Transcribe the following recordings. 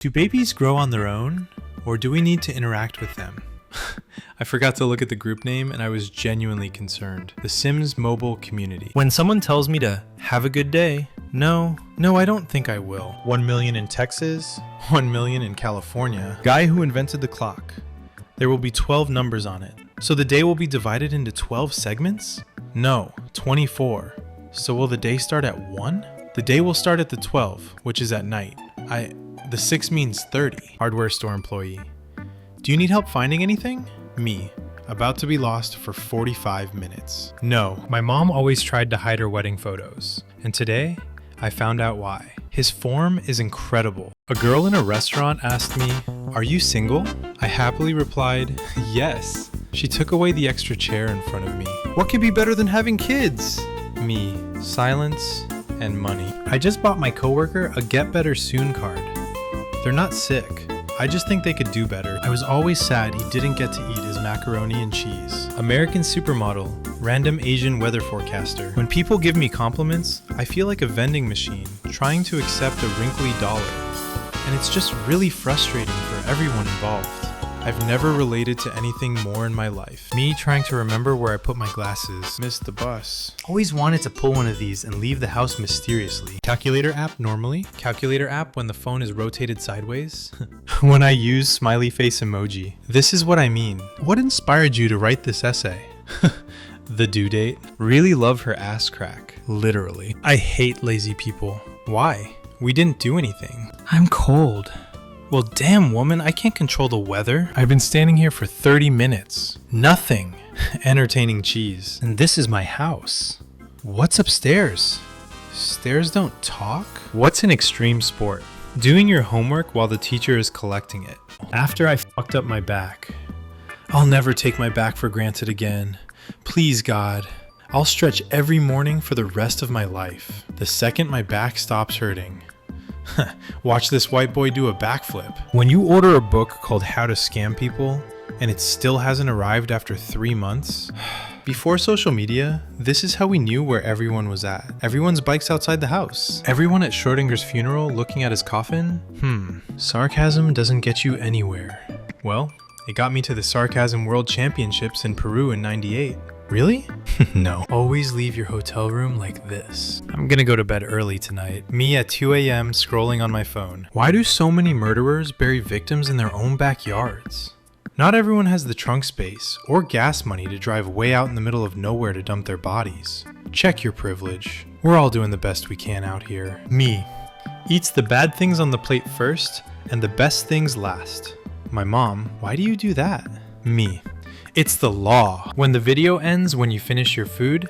Do babies grow on their own, or do we need to interact with them? I forgot to look at the group name and I was genuinely concerned. The Sims Mobile Community. When someone tells me to have a good day, no, I don't think I will. 1 million in Texas, 1 million in California. Guy who invented the clock. There will be 12 numbers on it. So the day will be divided into 12 segments? No, 24. So will the day start at 1? The day will start at the 12, which is at night. The 6 means 30. Hardware store employee. Do you need help finding anything? Me. About to be lost for 45 minutes. No, my mom always tried to hide her wedding photos. And today, I found out why. His form is incredible. A girl in a restaurant asked me, "Are you single?" I happily replied, "Yes." She took away the extra chair in front of me. What could be better than having kids? Me. Silence and money. I just bought my coworker a Get Better Soon card. They're not sick. I just think they could do better. I was always sad he didn't get to eat his macaroni and cheese. American supermodel, random Asian weather forecaster. When people give me compliments, I feel like a vending machine trying to accept a wrinkly dollar. And it's just really frustrating for everyone involved. I've never related to anything more in my life. Me trying to remember where I put my glasses. Missed the bus. Always wanted to pull one of these and leave the house mysteriously. Calculator app normally. Calculator app when the phone is rotated sideways. When I use smiley face emoji. This is what I mean. What inspired you to write this essay? The due date. Really love her ass crack. Literally. I hate lazy people. Why? We didn't do anything. I'm cold. Well, damn, woman, I can't control the weather. I've been standing here for 30 minutes. Nothing. Entertaining cheese. And this is my house. What's upstairs? Stairs don't talk? What's an extreme sport? Doing your homework while the teacher is collecting it. After I fucked up my back. I'll never take my back for granted again. Please, God. I'll stretch every morning for the rest of my life. The second my back stops hurting. Watch this white boy do a backflip. When you order a book called How to Scam People, and it still hasn't arrived after 3 months, before social media, this is how we knew where everyone was at. Everyone's bikes outside the house. Everyone at Schrodinger's funeral looking at his coffin? Sarcasm doesn't get you anywhere. Well, it got me to the Sarcasm World Championships in Peru in '98. Really? No. Always leave your hotel room like this. I'm gonna go to bed early tonight. Me at 2 a.m. scrolling on my phone. Why do so many murderers bury victims in their own backyards? Not everyone has the trunk space or gas money to drive way out in the middle of nowhere to dump their bodies. Check your privilege. We're all doing the best we can out here. Me. Eats the bad things on the plate first and the best things last. My mom. Why do you do that? Me. It's the law. When the video ends when you finish your food,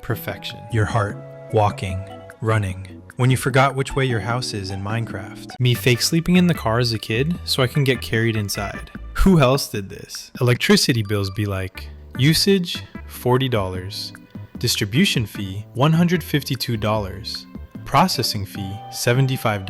perfection. Your heart, walking, running. When you forgot which way your house is in Minecraft. Me fake sleeping in the car as a kid so I can get carried inside. Who else did this? Electricity bills be like, usage, $40. Distribution fee, $152. Processing fee, $75.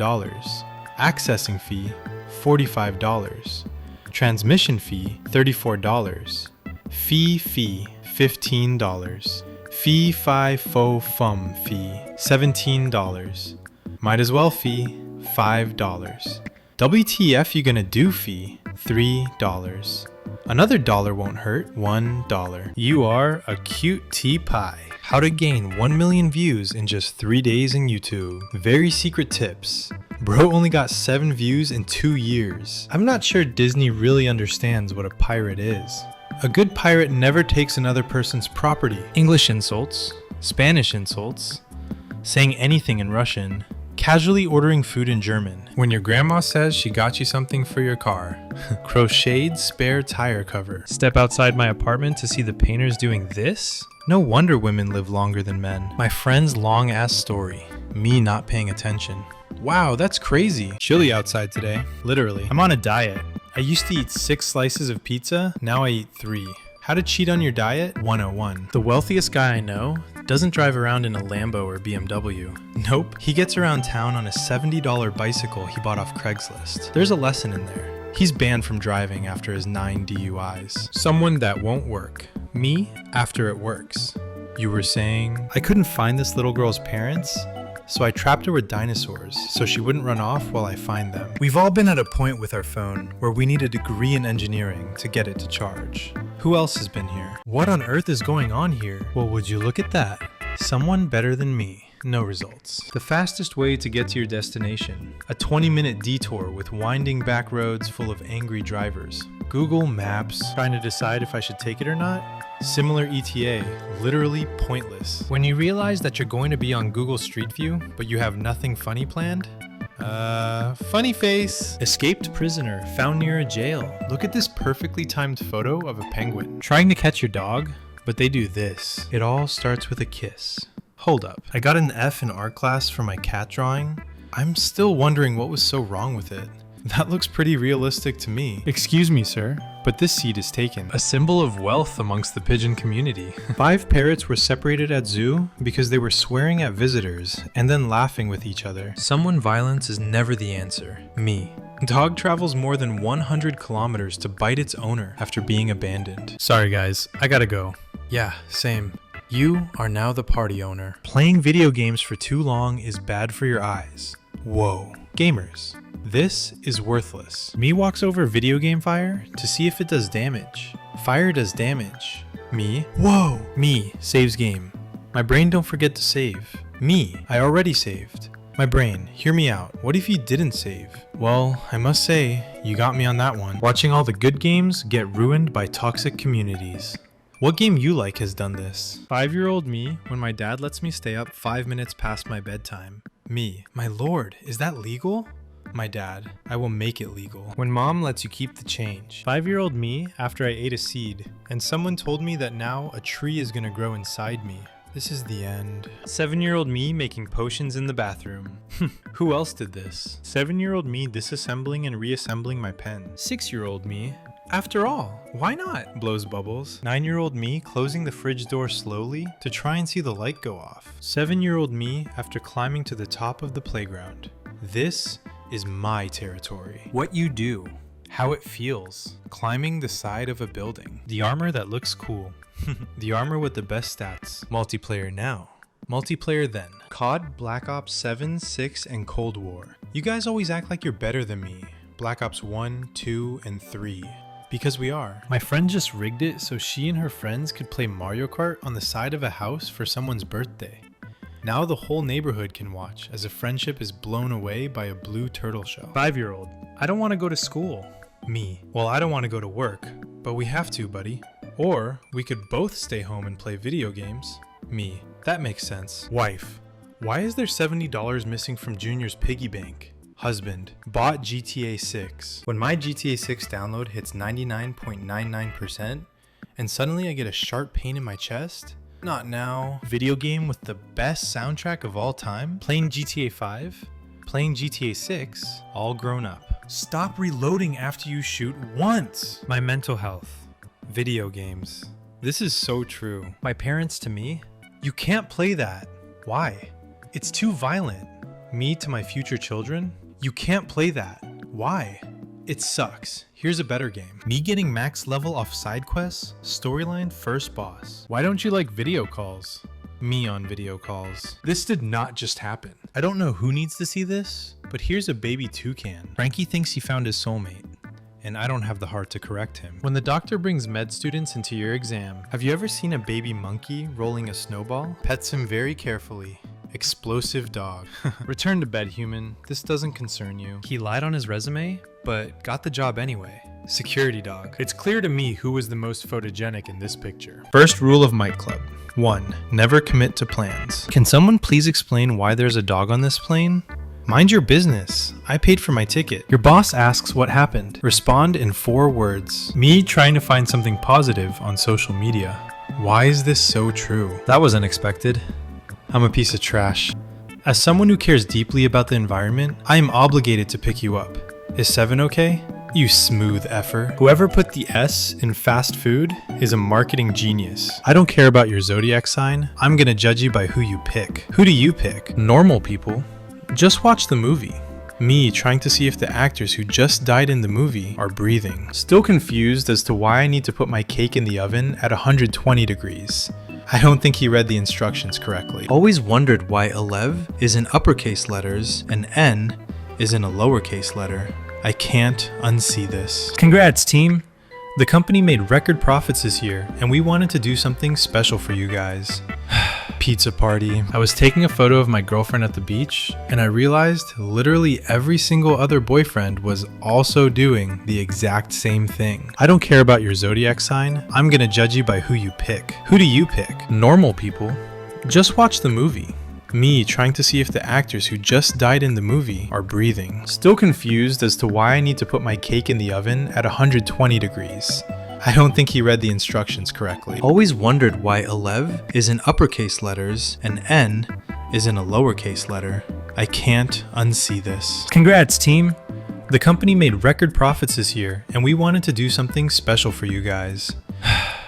Accessing fee, $45. Transmission fee, $34. Fee, $15. Fee, fi, fo, fum fee, $17. Might as well fee, $5. WTF you gonna do fee, $3. Another dollar won't hurt, $1. You are a cute tea pie. How to gain 1 million views in just 3 days in YouTube. Very secret tips. Bro only got 7 views in 2 years. I'm not sure Disney really understands what a pirate is. A good pirate never takes another person's property. English insults, Spanish insults, saying anything in Russian, casually ordering food in German. When your grandma says she got you something for your car. Crocheted spare tire cover. Step outside my apartment to see the painters doing this? No wonder women live longer than men. My friend's long ass story. Me not paying attention. Wow, that's crazy. Chilly outside today. Literally. I'm on a diet. I used to eat 6 slices of pizza, now I eat 3. How to cheat on your diet? 101. The wealthiest guy I know doesn't drive around in a Lambo or BMW. Nope. He gets around town on a $70 bicycle he bought off Craigslist. There's a lesson in there. He's banned from driving after his 9 DUIs. Someone that won't work. Me after it works. You were saying, I couldn't find this little girl's parents? so I trapped her with dinosaurs so she wouldn't run off while I find them. We've all been at a point with our phone where we need a degree in engineering to get it to charge. Who else has been here? What on earth is going on here? Well, would you look at that? Someone better than me. No results. The fastest way to get to your destination. A 20-minute detour with winding back roads full of angry drivers. Google Maps. Trying to decide if I should take it or not? Similar ETA. Literally pointless. When you realize that you're going to be on Google Street View, but you have nothing funny planned? Funny face. Escaped prisoner found near a jail. Look at this perfectly timed photo of a penguin. Trying to catch your dog, but they do this. It all starts with a kiss. Hold up. I got an F in art class for my cat drawing. I'm still wondering what was so wrong with it. That looks pretty realistic to me. Excuse me, sir, but this seat is taken. A symbol of wealth amongst the pigeon community. 5 parrots were separated at zoo because they were swearing at visitors and then laughing with each other. Someone violence is never the answer. Me. Dog travels more than 100 kilometers to bite its owner after being abandoned. Sorry guys, I gotta go. Yeah, same. You are now the party owner. Playing video games for too long is bad for your eyes. Whoa. Gamers. This is worthless. Me walks over video game fire to see if it does damage. Fire does damage. Me. Whoa. Me. Saves game. My brain don't forget to save. Me. I already saved. My brain, hear me out. What if you didn't save? Well, I must say, you got me on that one. Watching all the good games get ruined by toxic communities. What game you like has done this? 5-year-old me when my dad lets me stay up 5 minutes past my bedtime. Me. My lord, is that legal? My dad. I will make it legal. When mom lets you keep the change. 5-year-old me after I ate a seed and someone told me that now a tree is gonna grow inside me. This is the end. 7-year-old me making potions in the bathroom. Who else did this? 7-year-old me disassembling and reassembling my pen. 6-year-old me. After all, why not? Blows bubbles. 9-year-old me closing the fridge door slowly to try and see the light go off. 7-year-old me after climbing to the top of the playground. This is my territory. What you do. How it feels. Climbing the side of a building. The armor that looks cool. The armor with the best stats. Multiplayer now. Multiplayer then. COD, Black Ops 7, 6, and Cold War. You guys always act like you're better than me. Black Ops 1, 2, and 3. Because we are. My friend just rigged it so she and her friends could play Mario Kart on the side of a house for someone's birthday. Now the whole neighborhood can watch as a friendship is blown away by a blue turtle shell. 5-year-old. I don't want to go to school. Me. Well, I don't want to go to work, but we have to, buddy. Or we could both stay home and play video games. Me. That makes sense. Wife. Why is there $70 missing from Junior's piggy bank? Husband. Bought GTA 6. When my GTA 6 download hits 99.99% and suddenly I get a sharp pain in my chest? Not now. Video game with the best soundtrack of all time? Playing GTA 5? Playing GTA 6? All grown up. Stop reloading after you shoot once! My mental health. Video games. This is so true. My parents to me? You can't play that. Why? It's too violent. Me to my future children? You can't play that. Why? It sucks. Here's a better game. Me getting max level off side quests, storyline first boss. Why don't you like video calls? Me on video calls. This did not just happen. I don't know who needs to see this, but here's a baby toucan. Frankie thinks he found his soulmate, and I don't have the heart to correct him. When the doctor brings med students into your exam, have you ever seen a baby monkey rolling a snowball? Pets him very carefully. Explosive dog. Return to bed, human. This doesn't concern you. He lied on his resume, but got the job anyway. Security dog. It's clear to me who was the most photogenic in this picture. First rule of Mic Club. 1. Never commit to plans. Can someone please explain why there's a dog on this plane? Mind your business. I paid for my ticket. Your boss asks what happened. Respond in 4 words. Me trying to find something positive on social media. Why is this so true? That was unexpected. I'm a piece of trash. As someone who cares deeply about the environment, I am obligated to pick you up. Is 7 okay? You smooth effer. Whoever put the S in fast food is a marketing genius. I don't care about your zodiac sign. I'm gonna judge you by who you pick. Who do you pick? Normal people. Just watch the movie. Me trying to see if the actors who just died in the movie are breathing. Still confused as to why I need to put my cake in the oven at 120 degrees. I don't think he read the instructions correctly. Always wondered why Elev is in uppercase letters and N is in a lowercase letter. I can't unsee this. Congrats, team! The company made record profits this year, and we wanted to do something special for you guys. Pizza party. I was taking a photo of my girlfriend at the beach, and I realized literally every single other boyfriend was also doing the exact same thing. I don't care about your zodiac sign. I'm gonna judge you by who you pick. Who do you pick? Normal people. Just watch the movie. Me trying to see if the actors who just died in the movie are breathing. Still confused as to why I need to put my cake in the oven at 120 degrees. I don't think he read the instructions correctly. Always wondered why Elev is in uppercase letters and N is in a lowercase letter. I can't unsee this. Congrats, team! The company made record profits this year, and we wanted to do something special for you guys.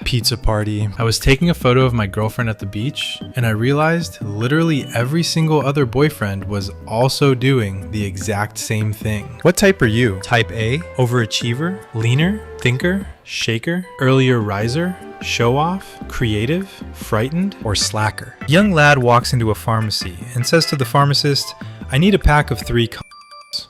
Pizza party. I was taking a photo of my girlfriend at the beach, and I realized literally every single other boyfriend was also doing the exact same thing. What type are you? Type A? Overachiever? Leaner? Thinker? Shaker? Earlier riser? Show off? Creative? Frightened? Or slacker? Young lad walks into a pharmacy and says to the pharmacist, I need a pack of 3 condoms.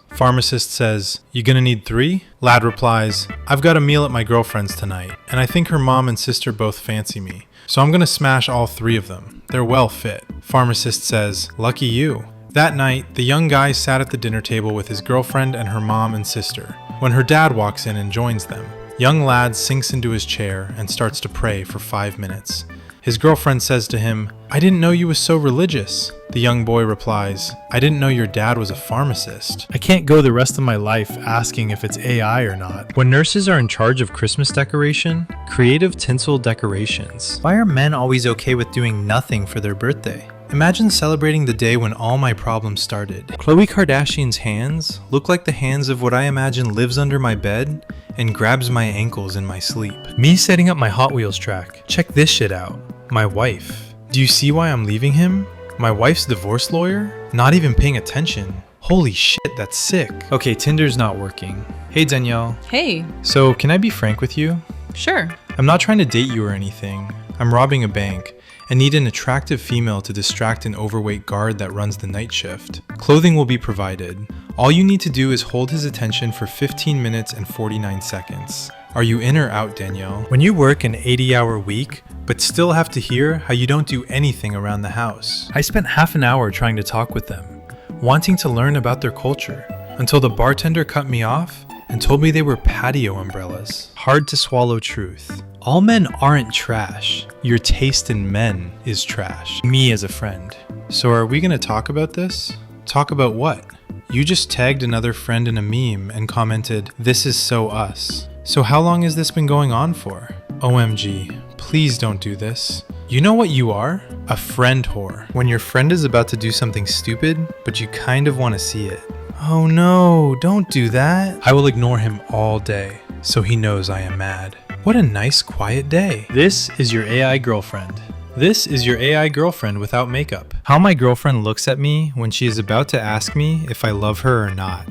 Pharmacist says, you gonna need 3? Lad replies, I've got a meal at my girlfriend's tonight, and I think her mom and sister both fancy me, so I'm gonna smash all 3 of them. They're well fit. Pharmacist says, lucky you. That night, the young guy sat at the dinner table with his girlfriend and her mom and sister, when her dad walks in and joins them. Young lad sinks into his chair and starts to pray for 5 minutes. His girlfriend says to him, I didn't know you was so religious. The young boy replies, I didn't know your dad was a pharmacist. I can't go the rest of my life asking if it's AI or not. When nurses are in charge of Christmas decoration, creative tinsel decorations. Why are men always okay with doing nothing for their birthday? Imagine celebrating the day when all my problems started. Khloe Kardashian's hands look like the hands of what I imagine lives under my bed and grabs my ankles in my sleep. Me setting up my Hot Wheels track. Check this shit out. My wife. Do you see why I'm leaving him? My wife's divorce lawyer? Not even paying attention. Holy shit, that's sick. Okay, Tinder's not working. Hey Danielle. Hey. So, can I be frank with you? Sure. I'm not trying to date you or anything. I'm robbing a bank and need an attractive female to distract an overweight guard that runs the night shift. Clothing will be provided. All you need to do is hold his attention for 15 minutes and 49 seconds. Are you in or out, Danielle? When you work an 80-hour week, but still have to hear how you don't do anything around the house. I spent half an hour trying to talk with them, wanting to learn about their culture, until the bartender cut me off and told me they were patio umbrellas. Hard to swallow truth. All men aren't trash. Your taste in men is trash. Me as a friend. So are we gonna talk about this? Talk about what? You just tagged another friend in a meme and commented, this is so us. So how long has this been going on for? OMG, please don't do this. You know what you are? A friend whore. When your friend is about to do something stupid, but you kind of want to see it. Oh no, don't do that. I will ignore him all day, so he knows I am mad. What a nice quiet day. This is your AI girlfriend. This is your AI girlfriend without makeup. How my girlfriend looks at me when she is about to ask me if I love her or not.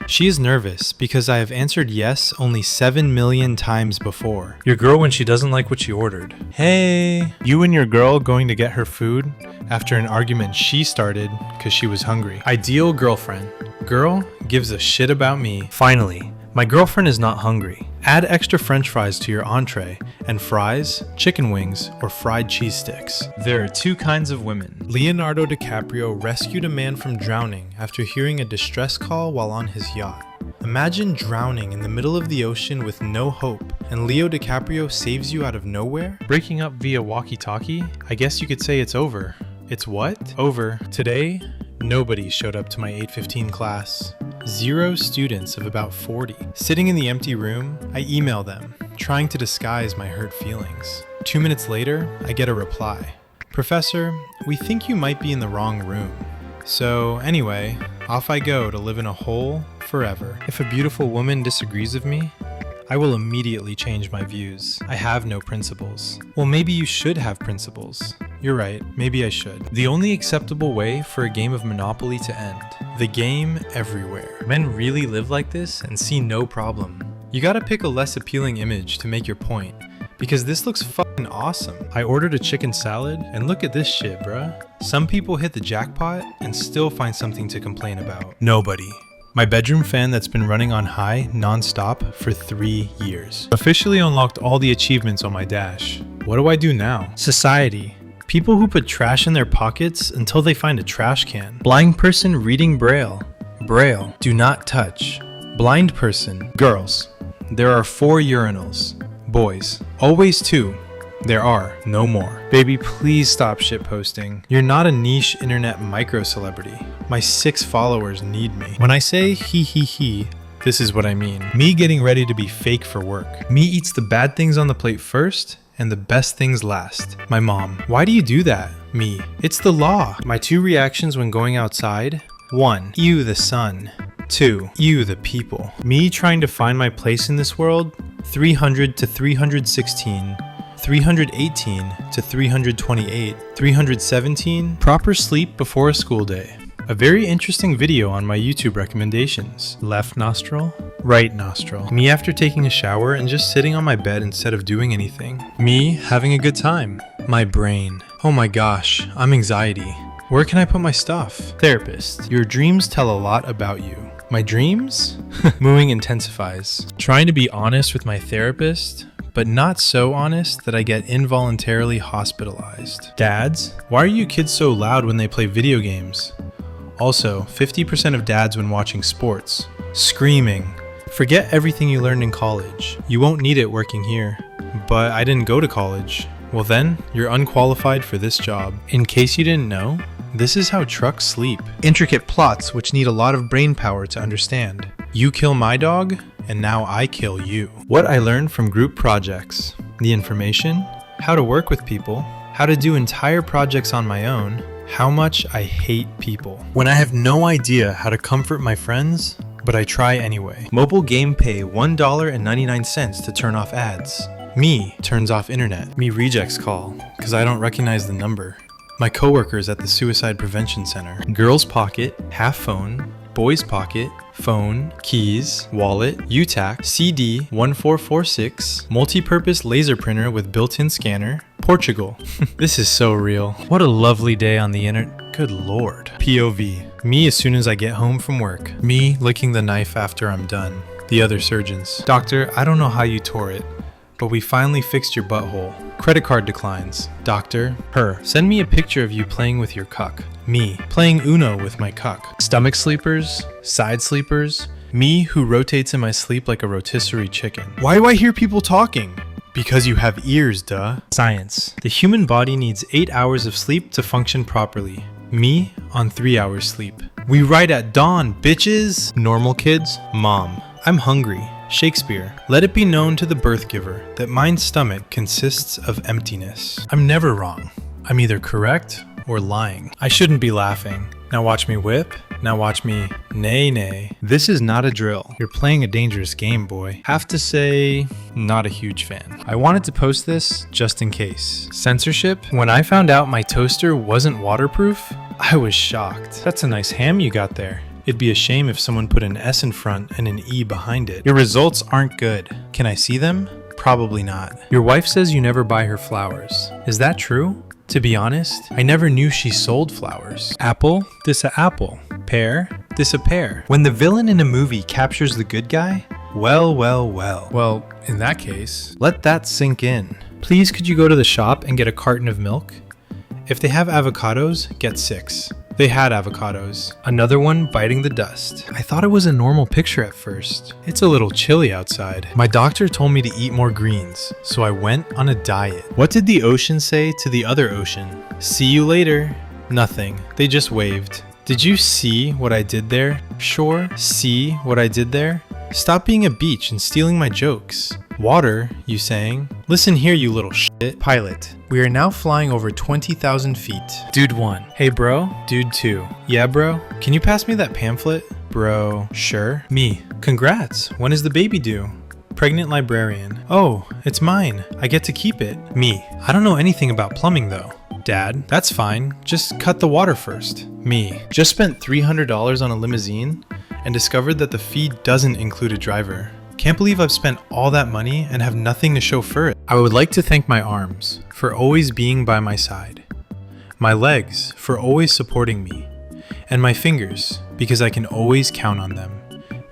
She is nervous because I have answered yes only 7 million times before. Your girl when she doesn't like what she ordered. Hey, you and your girl going to get her food after an argument she started because she was hungry. Ideal girlfriend. Girl gives a shit about me. Finally, my girlfriend is not hungry. Add extra french fries to your entree, and fries, chicken wings, or fried cheese sticks. There are 2 kinds of women. Leonardo DiCaprio rescued a man from drowning after hearing a distress call while on his yacht. Imagine drowning in the middle of the ocean with no hope, and Leo DiCaprio saves you out of nowhere? Breaking up via walkie-talkie? I guess you could say it's over. It's what? Over. Today, nobody showed up to my 8:15 class. 0 students of about 40. Sitting in the empty room, I email them, trying to disguise my hurt feelings. 2 minutes later, I get a reply. Professor, we think you might be in the wrong room. So anyway, off I go to live in a hole forever. If a beautiful woman disagrees with me, I will immediately change my views. I have no principles. Well, maybe you should have principles. You're right, maybe I should. The only acceptable way for a game of Monopoly to end. The game everywhere. Men really live like this and see no problem. You gotta pick a less appealing image to make your point, Because this looks fucking awesome. I ordered a chicken salad, and look at this shit, bruh. Some people hit the jackpot and still find something to complain about. Nobody. My bedroom fan that's been running on high non-stop for 3 years. Officially unlocked all the achievements on my dash. What do I do now? Society. People who put trash in their pockets until they find a trash can. Blind person reading Braille. Braille. Do not touch. Blind person. Girls. There are 4 urinals. Boys. Always 2. There are no more. Baby, please stop shitposting. You're not a niche internet micro celebrity. My 6 followers need me. When I say he, this is what I mean. Me getting ready to be fake for work. Me eats the bad things on the plate first and the best things last. My mom. Why do you do that? Me. It's the law. My 2 reactions when going outside. 1. Ew, the sun. 2. Ew, the people. Me trying to find my place in this world. 300 to 316. 318 to 328, 317, proper sleep before a school day. A very interesting video on my YouTube recommendations. Left nostril, right nostril. Me after taking a shower and just sitting on my bed instead of doing anything. Me having a good time. My brain. Oh my gosh, I'm anxiety. Where can I put my stuff? Therapist. Your dreams tell a lot about you. My dreams? Mooing intensifies. Trying to be honest with my therapist, but not so honest that I get involuntarily hospitalized. Dads, why are you kids so loud when they play video games? Also, 50% of dads when watching sports. Screaming. Forget everything you learned in college. You won't need it working here. But I didn't go to college. Well then, you're unqualified for this job. In case you didn't know, this is how trucks sleep. Intricate plots which need a lot of brain power to understand. You kill my dog, and now I kill you. What I learned from group projects. The information, how to work with people, how to do entire projects on my own, how much I hate people. When I have no idea how to comfort my friends, but I try anyway. Mobile game pay $1.99 to turn off ads. Me turns off internet. Me rejects call, cause I don't recognize the number. My coworkers at the suicide prevention center. Girl's pocket, half phone, boy's pocket, phone, keys, wallet, UTAC, CD 1446, multi-purpose laser printer with built-in scanner, Portugal. This is so real. What a lovely day on the internet. Good lord. POV. Me as soon as I get home from work. Me licking the knife after I'm done. The other surgeons. Doctor, I don't know how you tore it, but we finally fixed your butthole. Credit card declines. Doctor, her. Send me a picture of you playing with your cuck. Me, playing Uno with my cuck. Stomach sleepers, side sleepers. Me who rotates in my sleep like a rotisserie chicken. Why do I hear people talking? Because you have ears, duh. Science. The human body needs 8 hours of sleep to function properly. Me on 3 hours sleep. We write at dawn, bitches. Normal kids, mom. I'm hungry. Shakespeare. Let it be known to the birth giver that my stomach consists of emptiness. I'm never wrong. I'm either correct or lying. I shouldn't be laughing. Now watch me whip. Now watch me nay. This is not a drill. You're playing a dangerous game, boy. Have to say, not a huge fan. I wanted to post this just in case. Censorship? When I found out my toaster wasn't waterproof, I was shocked. That's a nice ham you got there. It'd be a shame if someone put an S in front and an E behind it. Your results aren't good. Can I see them? Probably not. Your wife says you never buy her flowers. Is that true? To be honest, I never knew she sold flowers. Apple, this a apple. Pear, this a pear. When the villain in a movie captures the good guy, well. Well, in that case, let that sink in. Please could you go to the shop and get a carton of milk? If they have avocados, get 6. They had avocados. Another one biting the dust. I thought it was a normal picture at first. It's a little chilly outside. My doctor told me to eat more greens, so I went on a diet. What did the ocean say to the other ocean? See you later. Nothing. They just waved. Did you see what I did there? Sure. See what I did there? Stop being a beach and stealing my jokes. Water, you saying? Listen here, you little shit. Pilot. We are now flying over 20,000 feet. Dude 1. Hey bro. Dude 2. Yeah bro. Can you pass me that pamphlet? Bro. Sure. Me. Congrats. When is the baby due? Pregnant librarian. Oh, it's mine. I get to keep it. Me. I don't know anything about plumbing though. Dad. That's fine. Just cut the water first. Me. Just spent $300 on a limousine and discovered that the fee doesn't include a driver. Can't believe I've spent all that money and have nothing to show for it. I would like to thank my arms for always being by my side, my legs for always supporting me, and my fingers because I can always count on them.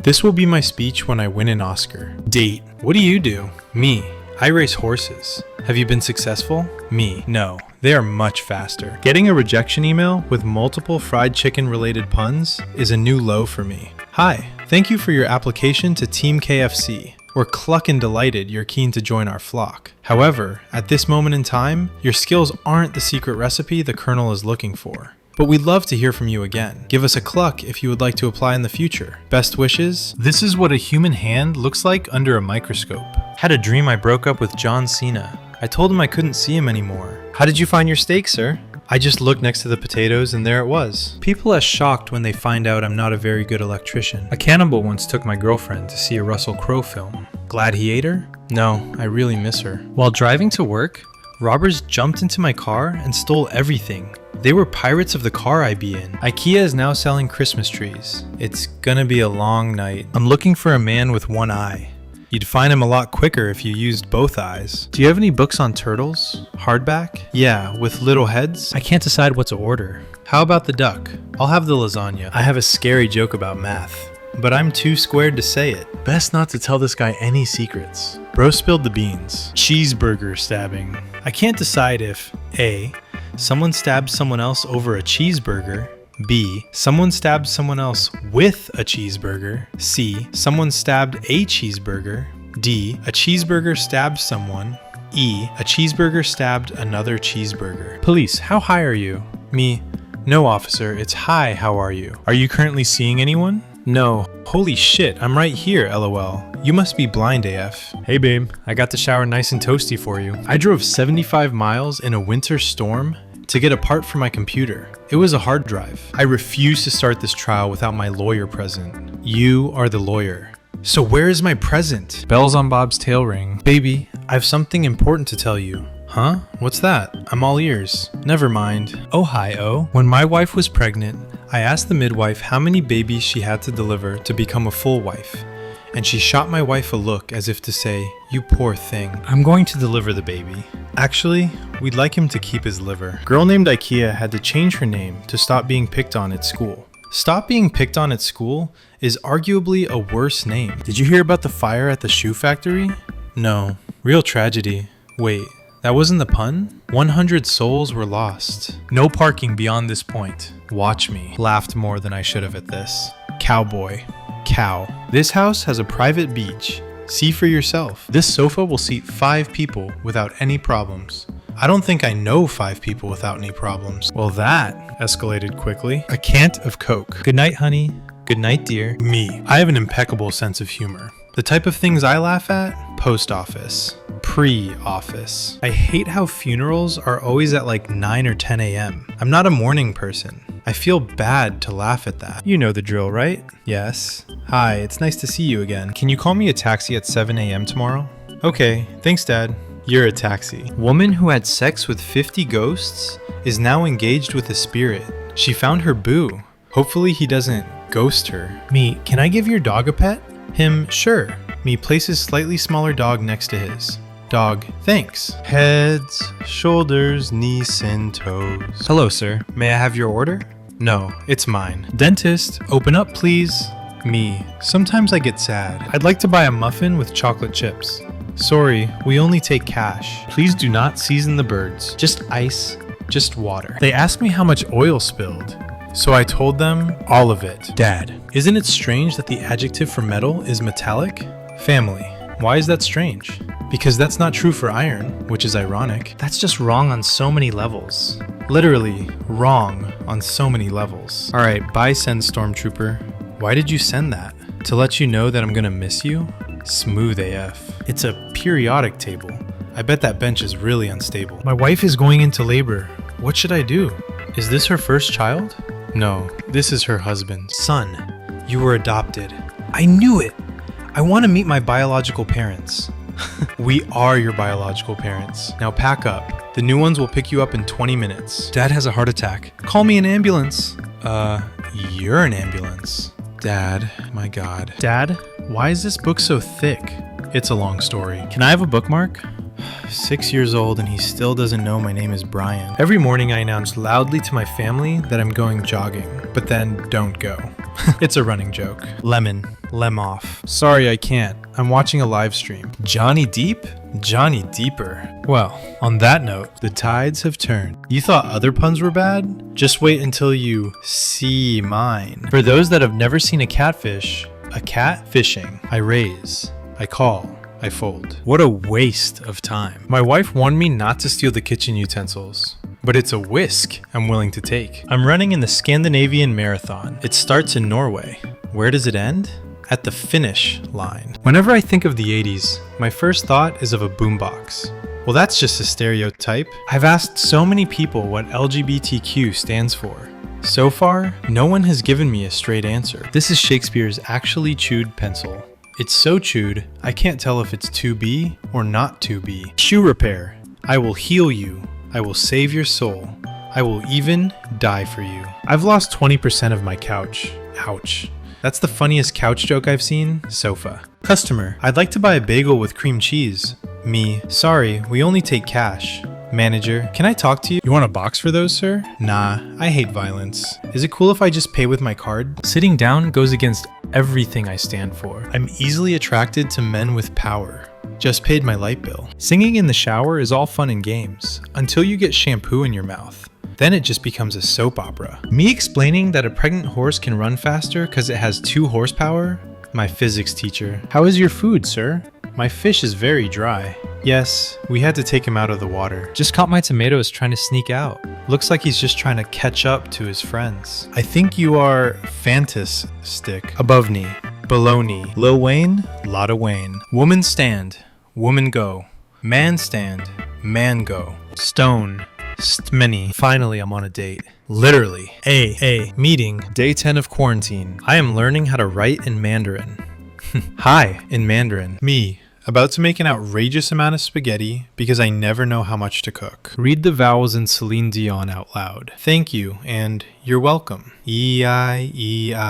This will be my speech when I win an Oscar. Date. What do you do? Me. I race horses. Have you been successful? Me. No. They are much faster. Getting a rejection email with multiple fried chicken related puns is a new low for me. Hi. Thank you for your application to Team KFC. We're cluckin' delighted you're keen to join our flock. However, at this moment in time, your skills aren't the secret recipe the Colonel is looking for. But we'd love to hear from you again. Give us a cluck if you would like to apply in the future. Best wishes. This is what a human hand looks like under a microscope. Had a dream I broke up with John Cena. I told him I couldn't see him anymore. How did you find your steak, sir? I just looked next to the potatoes and there it was. People are shocked when they find out I'm not a very good electrician. A cannibal once took my girlfriend to see a Russell Crowe film. Glad he ate her? No, I really miss her. While driving to work, robbers jumped into my car and stole everything. They were pirates of the car I be in. IKEA is now selling Christmas trees. It's gonna be a long night. I'm looking for a man with one eye. You'd find him a lot quicker if you used both eyes. Do you have any books on turtles? Hardback? Yeah, with little heads? I can't decide what to order. How about the duck? I'll have the lasagna. I have a scary joke about math, but I'm too squared to say it. Best not to tell this guy any secrets. Bro spilled the beans. Cheeseburger stabbing. I can't decide if A, someone stabbed someone else over a cheeseburger, B, someone stabbed someone else with a cheeseburger, C, someone stabbed a cheeseburger, D, a cheeseburger stabbed someone, E, a cheeseburger stabbed another cheeseburger. Police, how high are you? Me, no officer, it's hi, how are you? Are you currently seeing anyone? No. Holy shit, I'm right here, lol. You must be blind AF. Hey babe, I got the shower nice and toasty for you. I drove 75 miles in a winter storm to get a part for my computer. It was a hard drive. I refuse to start this trial without my lawyer present. You are the lawyer. So where is my present? Bells on Bob's tail ring. Baby, I have something important to tell you. Huh? What's that? I'm all ears. Never mind. Ohio. When my wife was pregnant, I asked the midwife how many babies she had to deliver to become a full wife. And she shot my wife a look as if to say, you poor thing. I'm going to deliver the baby. Actually, we'd like him to keep his liver. Girl named IKEA had to change her name to stop being picked on at school. Stop being picked on at school is arguably a worse name. Did you hear about the fire at the shoe factory? No. Real tragedy. Wait, that wasn't the pun? 100 souls were lost. No parking beyond this point. Watch me. Laughed more than I should have at this. Cowboy. Cow. This house has a private beach. See for yourself. This sofa will seat 5 people without any problems. I don't think I know 5 people without any problems. Well, that escalated quickly. A cant of Coke. Good night, honey. Good night, dear. Me. I have an impeccable sense of humor. The type of things I laugh at? Post office. Pre-office. I hate how funerals are always at like 9 or 10 a.m. I'm not a morning person. I feel bad to laugh at that. You know the drill, right? Yes. Hi, it's nice to see you again. Can you call me a taxi at 7 a.m. tomorrow? Okay, thanks, Dad. You're a taxi. Woman who had sex with 50 ghosts is now engaged with a spirit. She found her boo. Hopefully he doesn't ghost her. Me, can I give your dog a pet? Him, sure. Me, place his slightly smaller dog next to his. Dog, thanks. Heads, shoulders, knees, and toes. Hello, sir. May I have your order? No, it's mine. Dentist, open up, please. Me, sometimes I get sad. I'd like to buy a muffin with chocolate chips. Sorry, we only take cash. Please do not season the birds. Just ice, just water. They asked me how much oil spilled, so I told them all of it. Dad, isn't it strange that the adjective for metal is metallic? Family, why is that strange? Because that's not true for iron, which is ironic. That's just wrong on so many levels. Literally, wrong on so many levels. Alright, bye send Stormtrooper. Why did you send that? To let you know that I'm gonna miss you? Smooth AF. It's a periodic table. I bet that bench is really unstable. My wife is going into labor. What should I do? Is this her first child? No, this is her husband. Son, you were adopted. I knew it! I want to meet my biological parents. We are your biological parents. Now pack up. The new ones will pick you up in 20 minutes. Dad has a heart attack. Call me an ambulance. You're an ambulance. Dad, my God. Dad, Why is this book so thick? It's a long story. Can I have a bookmark? 6 years old and he still doesn't know my name is Brian. Every morning I announce loudly to my family that I'm going jogging, but then don't go. It's a running joke. Lemon, lem off. Sorry, I can't. I'm watching a live stream. Johnny Deep? Johnny Deeper. Well, on that note, the tides have turned. You thought other puns were bad? Just wait until you see mine. For those that have never seen a catfish, a cat fishing. I raise, I call, I fold. What a waste of time. My wife warned me not to steal the kitchen utensils, but it's a risk I'm willing to take. I'm running in the Scandinavian Marathon. It starts in Norway. Where does it end? At the finish line. Whenever I think of the 80s, my first thought is of a boombox. Well, that's just a stereotype. I've asked so many people what LGBTQ stands for. So far, no one has given me a straight answer. This is Shakespeare's actually chewed pencil. It's so chewed, I can't tell if it's to be or not to be. Shoe repair. I will heal you. I will save your soul. I will even die for you. I've lost 20% of my couch. Ouch. That's the funniest couch joke I've seen. Sofa. Customer. I'd like to buy a bagel with cream cheese. Me. Sorry, we only take cash. Manager, can I talk to you? You want a box for those, sir? Nah, I hate violence. Is it cool if I just pay with my card? Sitting down goes against everything I stand for. I'm easily attracted to men with power. Just paid my light bill. Singing in the shower is all fun and games, until you get shampoo in your mouth. Then it just becomes a soap opera. Me explaining that a pregnant horse can run faster because it has 2 horsepower? My physics teacher. How is your food, sir? My fish is very dry. Yes, we had to take him out of the water. Just caught my tomatoes trying to sneak out. Looks like he's just trying to catch up to his friends. I think you are fantastic. Above knee, below knee. Lil Wayne, Lotta Wayne. Woman stand, woman go. Man stand, man go. Stone, stmany. Finally, I'm on a date. Literally. Meeting. Day 10 of quarantine. I am learning how to write in Mandarin. Hi, in Mandarin. Me. About to make an outrageous amount of spaghetti because I never know how much to cook. Read the vowels in Celine Dion out loud. Thank you and you're welcome. E-I-E-I-O.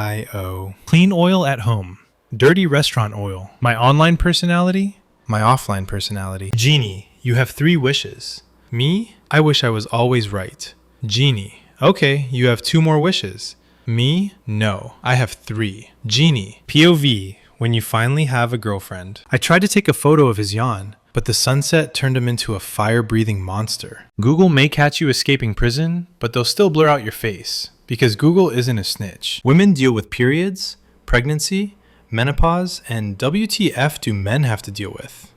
Clean oil at home. Dirty restaurant oil. My online personality. My offline personality. Genie, you have 3 wishes. Me? I wish I was always right. Genie. Okay, you have 2 more wishes. Me? No, I have 3. Genie. POV. When you finally have a girlfriend. I tried to take a photo of his yawn, but the sunset turned him into a fire-breathing monster. Google may catch you escaping prison, but they'll still blur out your face, because Google isn't a snitch. Women deal with periods, pregnancy, menopause, and WTF do men have to deal with?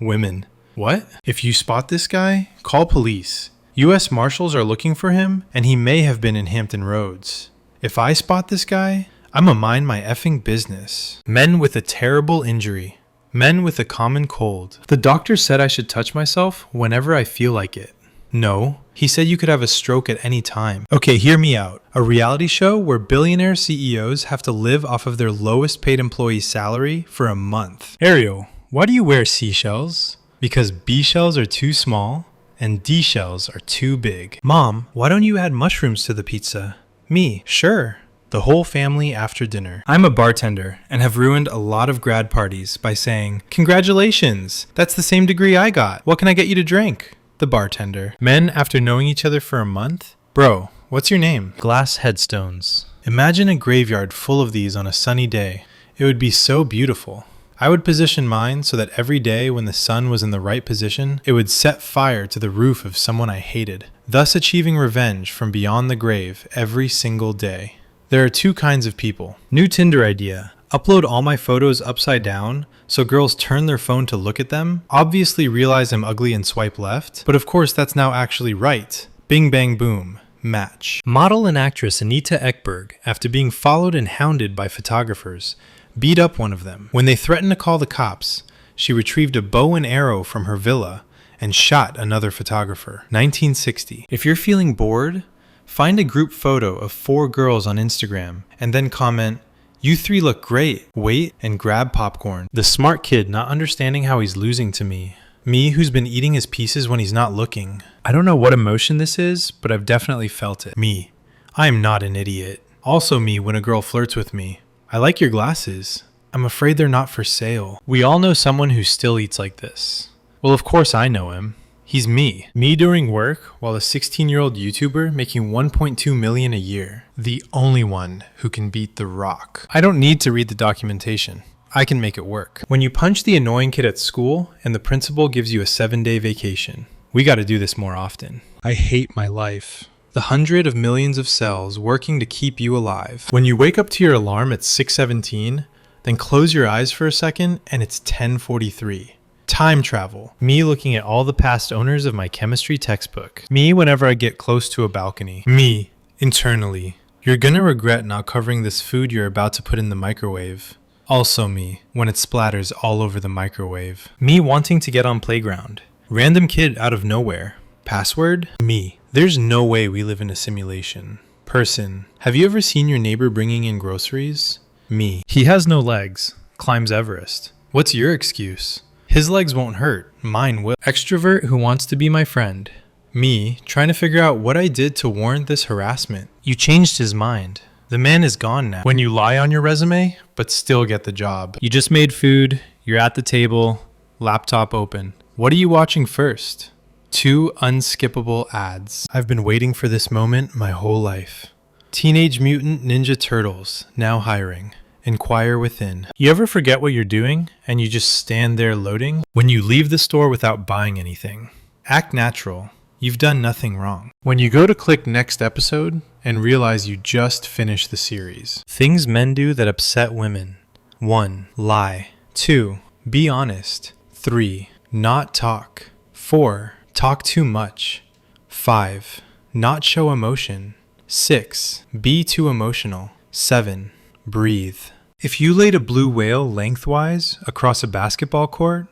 Women. What? If you spot this guy, call police. US Marshals are looking for him, and he may have been in Hampton Roads. If I spot this guy, I'ma mind my effing business. Men with a terrible injury. Men with a common cold. The doctor said I should touch myself whenever I feel like it. No, he said you could have a stroke at any time. Okay, hear me out. A reality show where billionaire CEOs have to live off of their lowest paid employee's salary for a month. Ariel, why do you wear seashells? Because B shells are too small and D shells are too big. Mom, why don't you add mushrooms to the pizza? Me, sure. The whole family after dinner. I'm a bartender and have ruined a lot of grad parties by saying, "Congratulations, that's the same degree I got. What can I get you to drink?" The bartender. Men after knowing each other for a month? Bro, what's your name? Glass headstones. Imagine a graveyard full of these on a sunny day. It would be so beautiful. I would position mine so that every day when the sun was in the right position, it would set fire to the roof of someone I hated, thus achieving revenge from beyond the grave every single day. There are 2 kinds of people. New Tinder idea. Upload all my photos upside down so girls turn their phone to look at them, obviously realize I'm ugly and swipe left, but of course that's now actually right. Bing bang boom. Match. Model and actress Anita Ekberg, after being followed and hounded by photographers, beat up one of them. When they threatened to call the cops, she retrieved a bow and arrow from her villa and shot another photographer. 1960. If you're feeling bored, find a group photo of 4 girls on Instagram and then comment, "You 3 look great. Wait," and grab popcorn. The smart kid not understanding how he's losing to me. Me who's been eating his pieces when he's not looking. I don't know what emotion this is, but I've definitely felt it. Me. I am not an idiot. Also me when a girl flirts with me. "I like your glasses." I'm afraid they're not for sale. We all know someone who still eats like this. Well, of course I know him. He's me. Me during work while a 16-year-old YouTuber making 1.2 million a year. The only one who can beat The Rock. I don't need to read the documentation. I can make it work. When you punch the annoying kid at school and the principal gives you a 7-day vacation. We gotta do this more often. I hate my life. The 100 of millions of cells working to keep you alive. When you wake up to your alarm at 6:17, then close your eyes for a second and it's 10:43. Time travel. Me looking at all the past owners of my chemistry textbook. Me whenever I get close to a balcony. Me, internally. You're gonna regret not covering this food you're about to put in the microwave. Also me, when it splatters all over the microwave. Me wanting to get on playground. Random kid out of nowhere. Password? Me. There's no way we live in a simulation. Person. Have you ever seen your neighbor bringing in groceries? Me. He has no legs. Climbs Everest. What's your excuse? His legs won't hurt. Mine will. Extrovert who wants to be my friend. Me, trying to figure out what I did to warrant this harassment. You changed his mind. The man is gone now. When you lie on your resume, but still get the job. You just made food, you're at the table, laptop open. What are you watching first? 2 unskippable ads. I've been waiting for this moment my whole life. Teenage Mutant Ninja Turtles, now hiring. Inquire within. You ever forget what you're doing and you just stand there loading? When you leave the store without buying anything. Act natural. You've done nothing wrong. When you go to click next episode and realize you just finished the series. Things men do that upset women. 1. Lie. 2. Be honest. 3. Not talk. 4. Talk too much. 5. Not show emotion. 6. Be too emotional. 7. Breathe. If you laid a blue whale lengthwise across a basketball court,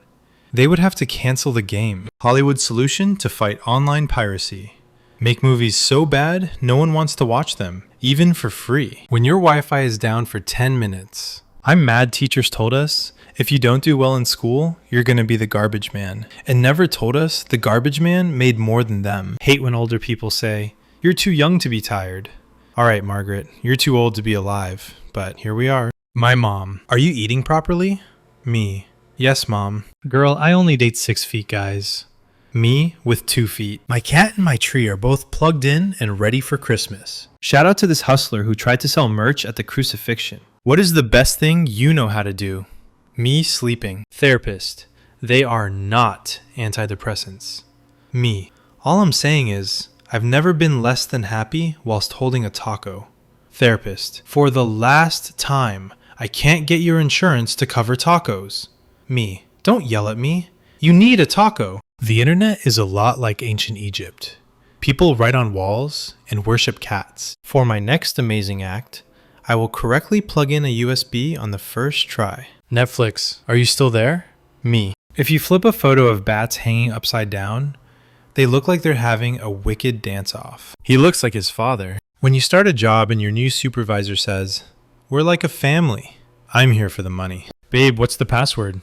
they would have to cancel the game. Hollywood solution to fight online piracy. Make movies so bad, no one wants to watch them, even for free. When your Wi-Fi is down for 10 minutes. I'm mad teachers told us, if you don't do well in school, you're gonna be the garbage man. And never told us the garbage man made more than them. Hate when older people say, you're too young to be tired. All right, Margaret, you're too old to be alive, but here we are. My mom. Are you eating properly? Me. Yes, Mom. Girl, I only date 6 feet guys. Me with 2 feet. My cat and my tree are both plugged in and ready for Christmas. Shout out to this hustler who tried to sell merch at the crucifixion. What is the best thing you know how to do? Me sleeping. Therapist. They are not antidepressants. Me. All I'm saying is, I've never been less than happy whilst holding a taco. Therapist. For the last time, I can't get your insurance to cover tacos. Me. Don't yell at me. You need a taco. The internet is a lot like ancient Egypt. People write on walls and worship cats. For my next amazing act, I will correctly plug in a USB on the first try. Netflix, are you still there? Me. If you flip a photo of bats hanging upside down, they look like they're having a wicked dance-off. He looks like his father. When you start a job and your new supervisor says, we're like a family. I'm here for the money. Babe, what's the password?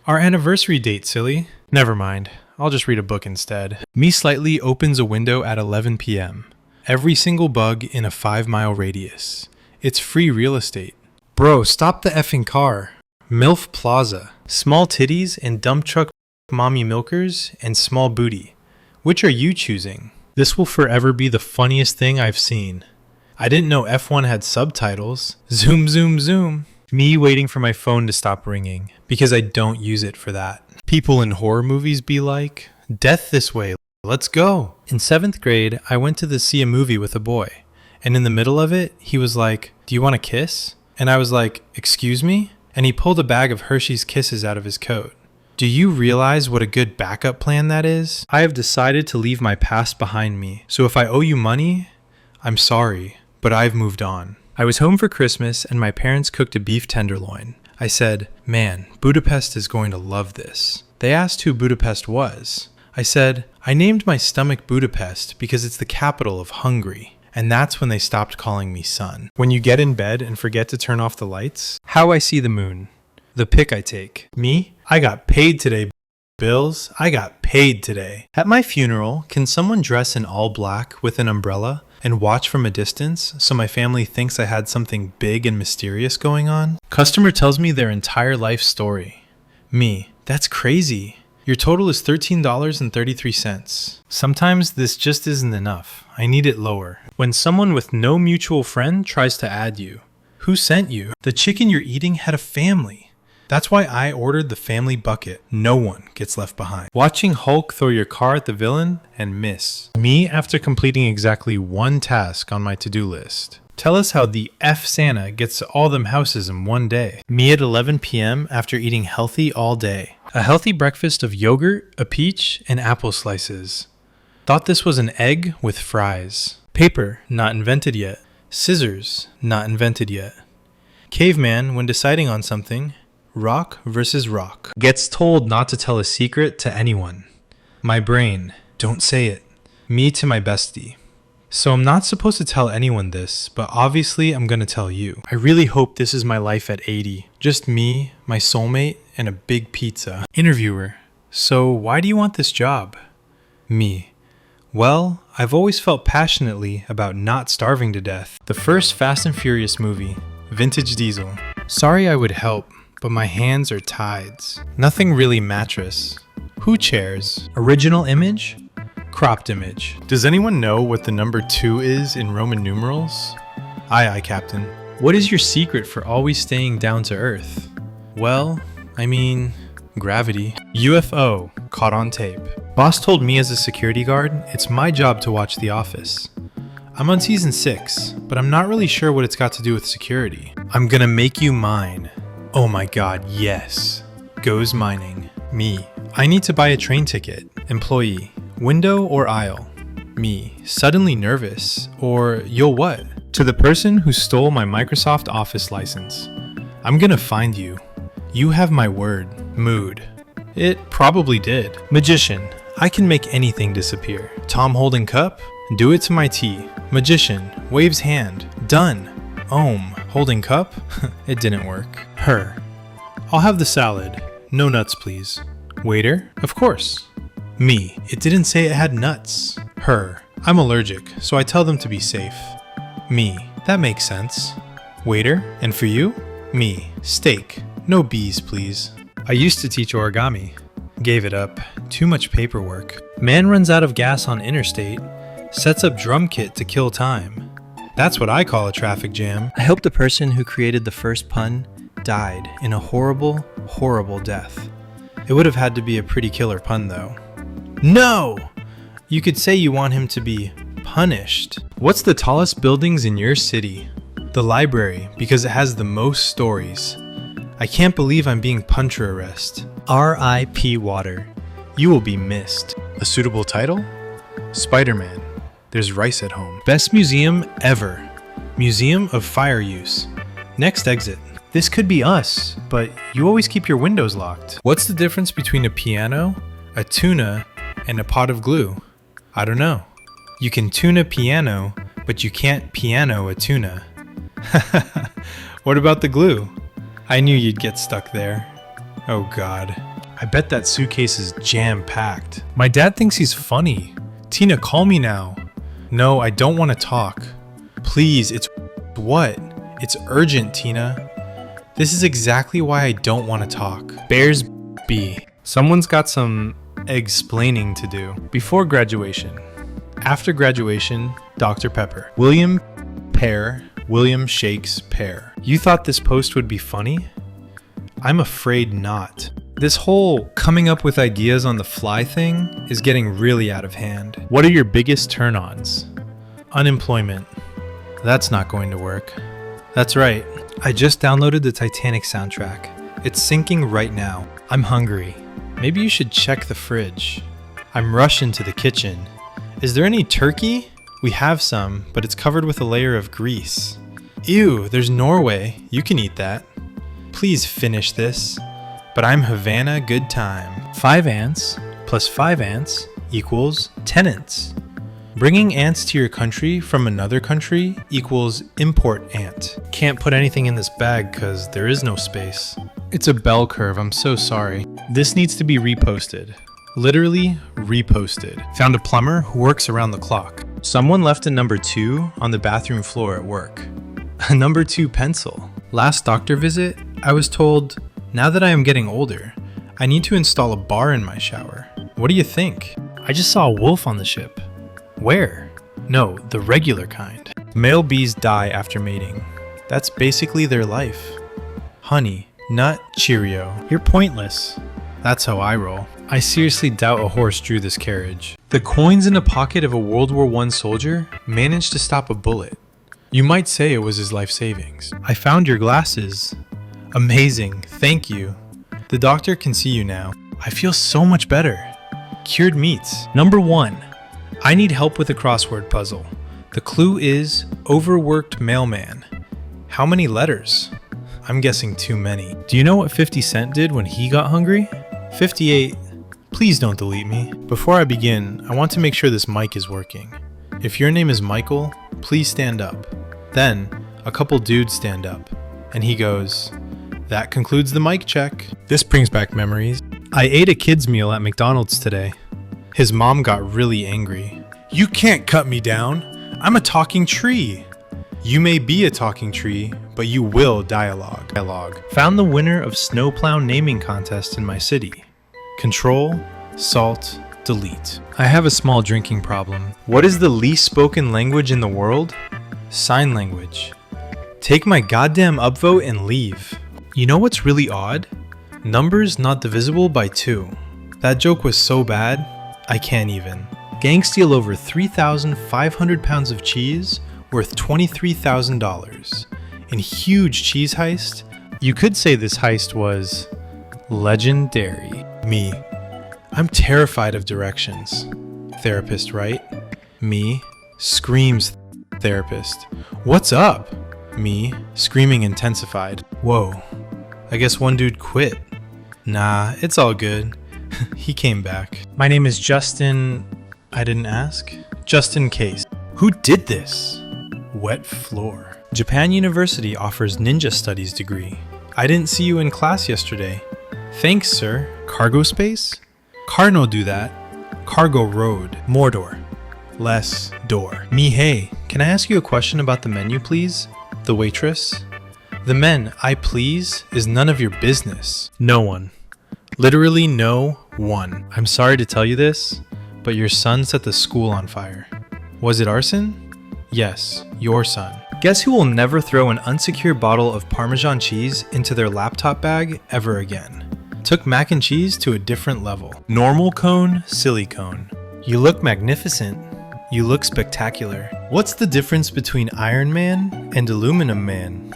Our anniversary date, silly. Never mind. I'll just read a book instead. Me slightly opens a window at 11 p.m. Every single bug in a 5-mile radius. It's free real estate. Bro, stop the effing car. MILF Plaza. Small titties and dump truck mommy milkers and small booty. Which are you choosing? This will forever be the funniest thing I've seen. I didn't know F1 had subtitles. Zoom, zoom, zoom. Me waiting for my phone to stop ringing because I don't use it for that. People in horror movies be like, death this way, let's go. In 7th grade, I went to see a movie with a boy. And in the middle of it, he was like, do you want a kiss? And I was like, excuse me? And he pulled a bag of Hershey's Kisses out of his coat. Do you realize what a good backup plan that is? I have decided to leave my past behind me. So if I owe you money, I'm sorry, but I've moved on. I was home for Christmas and my parents cooked a beef tenderloin. I said, man, Budapest is going to love this. They asked who Budapest was. I said, I named my stomach Budapest because it's the capital of Hungary. And that's when they stopped calling me son. When you get in bed and forget to turn off the lights, how I see the moon. The pic I take. Me? I got paid today, bills. I got paid today. At my funeral, can someone dress in all black with an umbrella and watch from a distance so my family thinks I had something big and mysterious going on. Customer tells me their entire life story. Me, that's crazy. Your total is $13.33. Sometimes this just isn't enough. I need it lower. When someone with no mutual friend tries to add you, who sent you? The chicken you're eating had a family. That's why I ordered the family bucket. No one gets left behind. Watching Hulk throw your car at the villain and miss. Me after completing exactly one task on my to-do list. Tell us how the F Santa gets to all them houses in one day. Me at 11 p.m. after eating healthy all day. A healthy breakfast of yogurt, a peach, and apple slices. Thought this was an egg with fries. Paper, not invented yet. Scissors, not invented yet. Caveman, when deciding on something, rock versus rock. Gets told not to tell a secret to anyone. My brain, don't say it. Me to my bestie. So I'm not supposed to tell anyone this, but obviously I'm gonna tell you. I really hope this is my life at 80. Just me, my soulmate, and a big pizza. Interviewer, so why do you want this job? Me, well, I've always felt passionately about not starving to death. The first Fast and Furious movie, Vintage Diesel. Sorry I would help, but my hands are tieds. Nothing really mattress. Who chairs? Original image? Cropped image. Does anyone know what the number 2 is in Roman numerals? Aye, Captain. What is your secret for always staying down to earth? Well, I mean, gravity. UFO, caught on tape. Boss told me as a security guard, it's my job to watch The Office. I'm on season 6, but I'm not really sure what it's got to do with security. I'm gonna make you mine. Oh my god, yes. Goes mining. Me. I need to buy a train ticket. Employee. Window or aisle? Me. Suddenly nervous. Or you'll what? To the person who stole my Microsoft Office license. I'm gonna find you. You have my word. Mood. It probably did. Magician. I can make anything disappear. Tom holding cup? Do it to my tea. Magician. Waves hand. Done. Ohm. Holding cup? It didn't work. Her. I'll have the salad. No nuts, please. Waiter? Of course. Me. It didn't say it had nuts. Her. I'm allergic, so I tell them to be safe. Me. That makes sense. Waiter? And for you? Me. Steak. No bees, please. I used to teach origami. Gave it up. Too much paperwork. Man runs out of gas on interstate. Sets up drum kit to kill time. That's what I call a traffic jam. I hope the person who created the first pun died in a horrible, horrible death. It would have had to be a pretty killer pun though. No! You could say you want him to be punished. What's the tallest buildings in your city? The library, because it has the most stories. I can't believe I'm being puncher arrest. R.I.P. Water. You will be missed. A suitable title? Spider-Man. There's rice at home. Best museum ever. Museum of Fire Use. Next exit. This could be us, but you always keep your windows locked. What's the difference between a piano, a tuna, and a pot of glue? I don't know. You can tune a piano, but you can't piano a tuna. What about the glue? I knew you'd get stuck there. Oh god. I bet that suitcase is jam-packed. My dad thinks he's funny. Tina, call me now. No, I don't want to talk. Please, it's what? It's urgent, Tina. This is exactly why I don't want to talk. Bears B. Someone's got some explaining to do. Before graduation. After graduation, Dr. Pepper. William Pear. William shakes pear. You thought this post would be funny? I'm afraid not. This whole coming up with ideas on the fly thing is getting really out of hand. What are your biggest turn-ons? Unemployment. That's not going to work. That's right. I just downloaded the Titanic soundtrack. It's syncing right now. I'm hungry. Maybe you should check the fridge. I'm rushing to the kitchen. Is there any turkey? We have some, but it's covered with a layer of grease. Ew, there's Norway. You can eat that. Please finish this. But I'm Havana good time. 5 ants plus 5 ants equals tenants. Bringing ants to your country from another country equals import ant. Can't put anything in this bag because there is no space. It's a bell curve, I'm so sorry. This needs to be reposted. Literally reposted. Found a plumber who works around the clock. Someone left a number 2 on the bathroom floor at work. A number 2 pencil. Last doctor visit, I was told, now that I am getting older, I need to install a bar in my shower. What do you think? I just saw a wolf on the ship. Where? No, the regular kind. Male bees die after mating. That's basically their life. Honey, nut, Cheerio. You're pointless. That's how I roll. I seriously doubt a horse drew this carriage. The coins in the pocket of a World War I soldier managed to stop a bullet. You might say it was his life savings. I found your glasses. Amazing, thank you. The doctor can see you now. I feel so much better. Cured meats. Number 1. I need help with a crossword puzzle. The clue is overworked mailman. How many letters? I'm guessing too many. Do you know what 50 Cent did when he got hungry? 58. Please don't delete me. Before I begin, I want to make sure this mic is working. If your name is Michael, please stand up. Then, a couple dudes stand up, and he goes, "That concludes the mic check." This brings back memories. I ate a kid's meal at McDonald's today. His mom got really angry. "You can't cut me down. I'm a talking tree." You may be a talking tree, but you will dialogue. Found the winner of Snowplow naming contest in my city. Control, Salt, Delete. I have a small drinking problem. What is the least spoken language in the world? Sign language. Take my goddamn upvote and leave. You know what's really odd? Numbers not divisible by 2. That joke was so bad, I can't even. Gang steal over 3,500 pounds of cheese worth $23,000. In huge cheese heist, you could say this heist was legendary. Me. I'm terrified of directions. Therapist, right? Me. Screams. Therapist. What's up? Me. Screaming intensified. Whoa. I guess one dude quit. Nah, it's all good. He came back. My name is Justin. I didn't ask. Just in case. Who did this? Wet floor. Japan University offers ninja studies degree. I didn't see you in class yesterday. Thanks, sir. Cargo space? Car no do that. Cargo road. Mordor. Less door. Me hey, can I ask you a question about the menu, please? The waitress? The men, I please, is none of your business. No one. Literally no one. I'm sorry to tell you this, but your son set the school on fire. Was it arson? Yes, your son. Guess who will never throw an unsecure bottle of Parmesan cheese into their laptop bag ever again? Took mac and cheese to a different level. Normal cone, silly cone. You look magnificent. You look spectacular. What's the difference between Iron Man and Aluminum Man?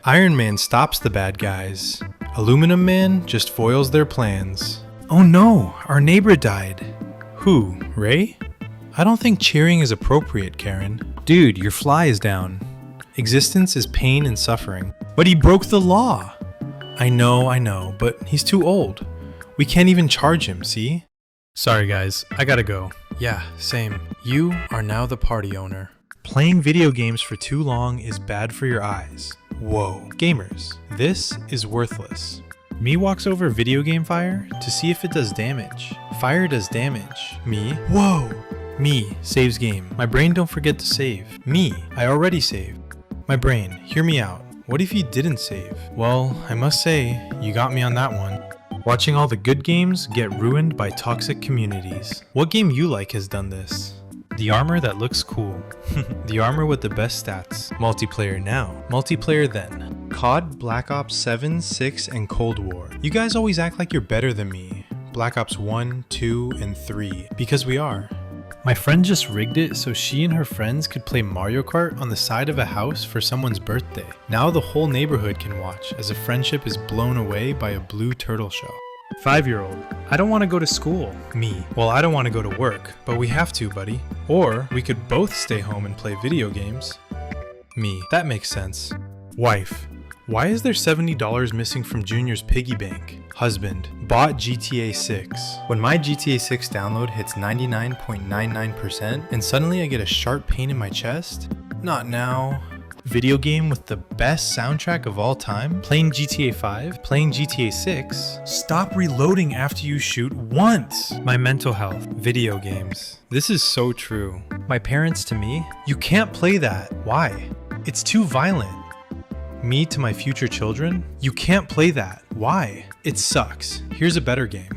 Iron Man stops the bad guys. Aluminum Man just foils their plans. Oh no, our neighbor died. Who, Ray? I don't think cheering is appropriate, Karen. Dude, your fly is down. Existence is pain and suffering. But he broke the law. I know, but he's too old. We can't even charge him, see? Sorry guys, I gotta go. Yeah, same. You are now the party owner. Playing video games for too long is bad for your eyes. Whoa. Gamers, this is worthless. Me walks over video game fire to see if it does damage. Fire does damage. Me, whoa. Me, saves game. My brain don't forget to save. Me, I already saved. My brain, hear me out. What if you didn't save? Well, I must say, you got me on that one. Watching all the good games get ruined by toxic communities. What game you like has done this? The armor that looks cool. The armor with the best stats. Multiplayer now. Multiplayer then. COD, Black Ops 7, 6, and Cold War. You guys always act like you're better than me. Black Ops 1, 2, and 3. Because we are. My friend just rigged it so she and her friends could play Mario Kart on the side of a house for someone's birthday. Now the whole neighborhood can watch as a friendship is blown away by a blue turtle shell. 5-year-old, I don't want to go to school. Me, well, I don't want to go to work, but we have to, buddy. Or we could both stay home and play video games. Me, that makes sense. Wife, why is there $70 missing from Junior's piggy bank? Husband, bought GTA 6. When my GTA 6 download hits 99.99% and suddenly I get a sharp pain in my chest? Not now. video game with the best soundtrack of all time, playing GTA 5, playing GTA 6, stop reloading after you shoot once. My mental health, video games. This is so true. My parents to me, you can't play that. Why? It's too violent. Me to my future children, you can't play that. Why? It sucks. Here's a better game.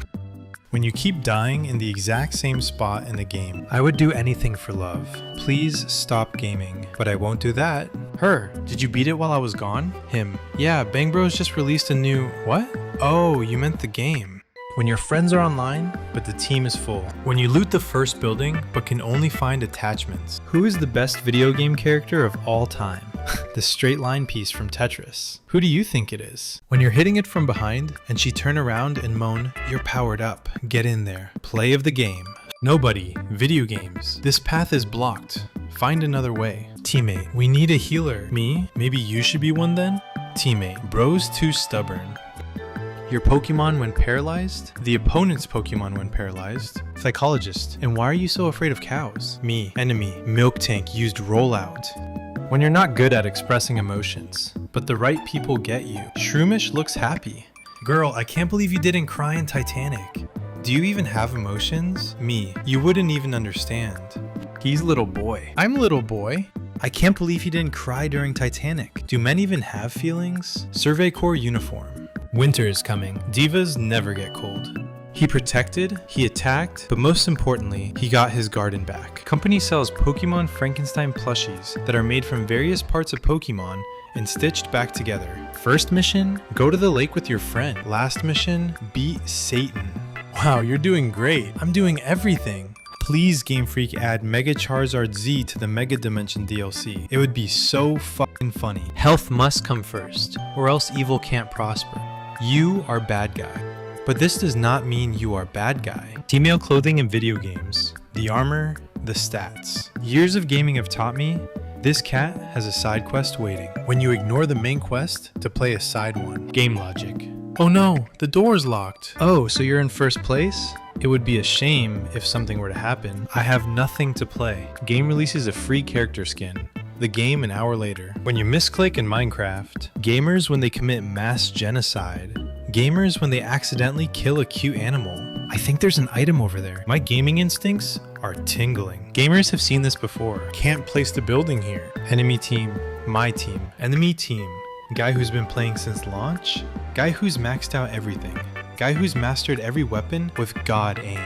When you keep dying in the exact same spot in the game, I would do anything for love. Please stop gaming. But I won't do that. Her, did you beat it while I was gone? Him, yeah, Bang Bros just released a new... What? Oh, you meant the game. When your friends are online, but the team is full. When you loot the first building, but can only find attachments. Who is the best video game character of all time? The straight line piece from Tetris. Who do you think it is? When you're hitting it from behind, and she turn around and moan, you're powered up. Get in there. Play of the game. Nobody. Video games. This path is blocked. Find another way. Teammate. We need a healer. Me? Maybe you should be one then? Teammate. Bro's too stubborn. Your Pokemon when paralyzed? The opponent's Pokemon when paralyzed? Psychologist. And why are you so afraid of cows? Me. Enemy. Milk tank used rollout. When you're not good at expressing emotions, but the right people get you. Shroomish looks happy. Girl, I can't believe you didn't cry in Titanic. Do you even have emotions? Me. You wouldn't even understand. He's little boy. I'm little boy. I can't believe he didn't cry during Titanic. Do men even have feelings? Survey Corps uniform. Winter is coming. Divas never get cold. He protected, he attacked, but most importantly, he got his garden back. Company sells Pokemon Frankenstein plushies that are made from various parts of Pokemon and stitched back together. First mission, go to the lake with your friend. Last mission, beat Satan. Wow, you're doing great. I'm doing everything. Please Game Freak add Mega Charizard Z to the Mega Dimension DLC. It would be so fucking funny. Health must come first, or else evil can't prosper. You are bad guy. But this does not mean you are bad guy. Female clothing in video games. The armor, the stats. Years of gaming have taught me, this cat has a side quest waiting. When you ignore the main quest to play a side one. Game logic. Oh no, the door's locked. Oh, so you're in first place? It would be a shame if something were to happen. I have nothing to play. Game releases a free character skin. The game an hour later. When you misclick in Minecraft. Gamers when they commit mass genocide. Gamers when they accidentally kill a cute animal. I think there's an item over there. My gaming instincts are tingling. Gamers have seen this before. Can't place the building here. Enemy team, my team. Enemy team. Guy who's been playing since launch. Guy who's maxed out everything. Guy who's mastered every weapon with God aim.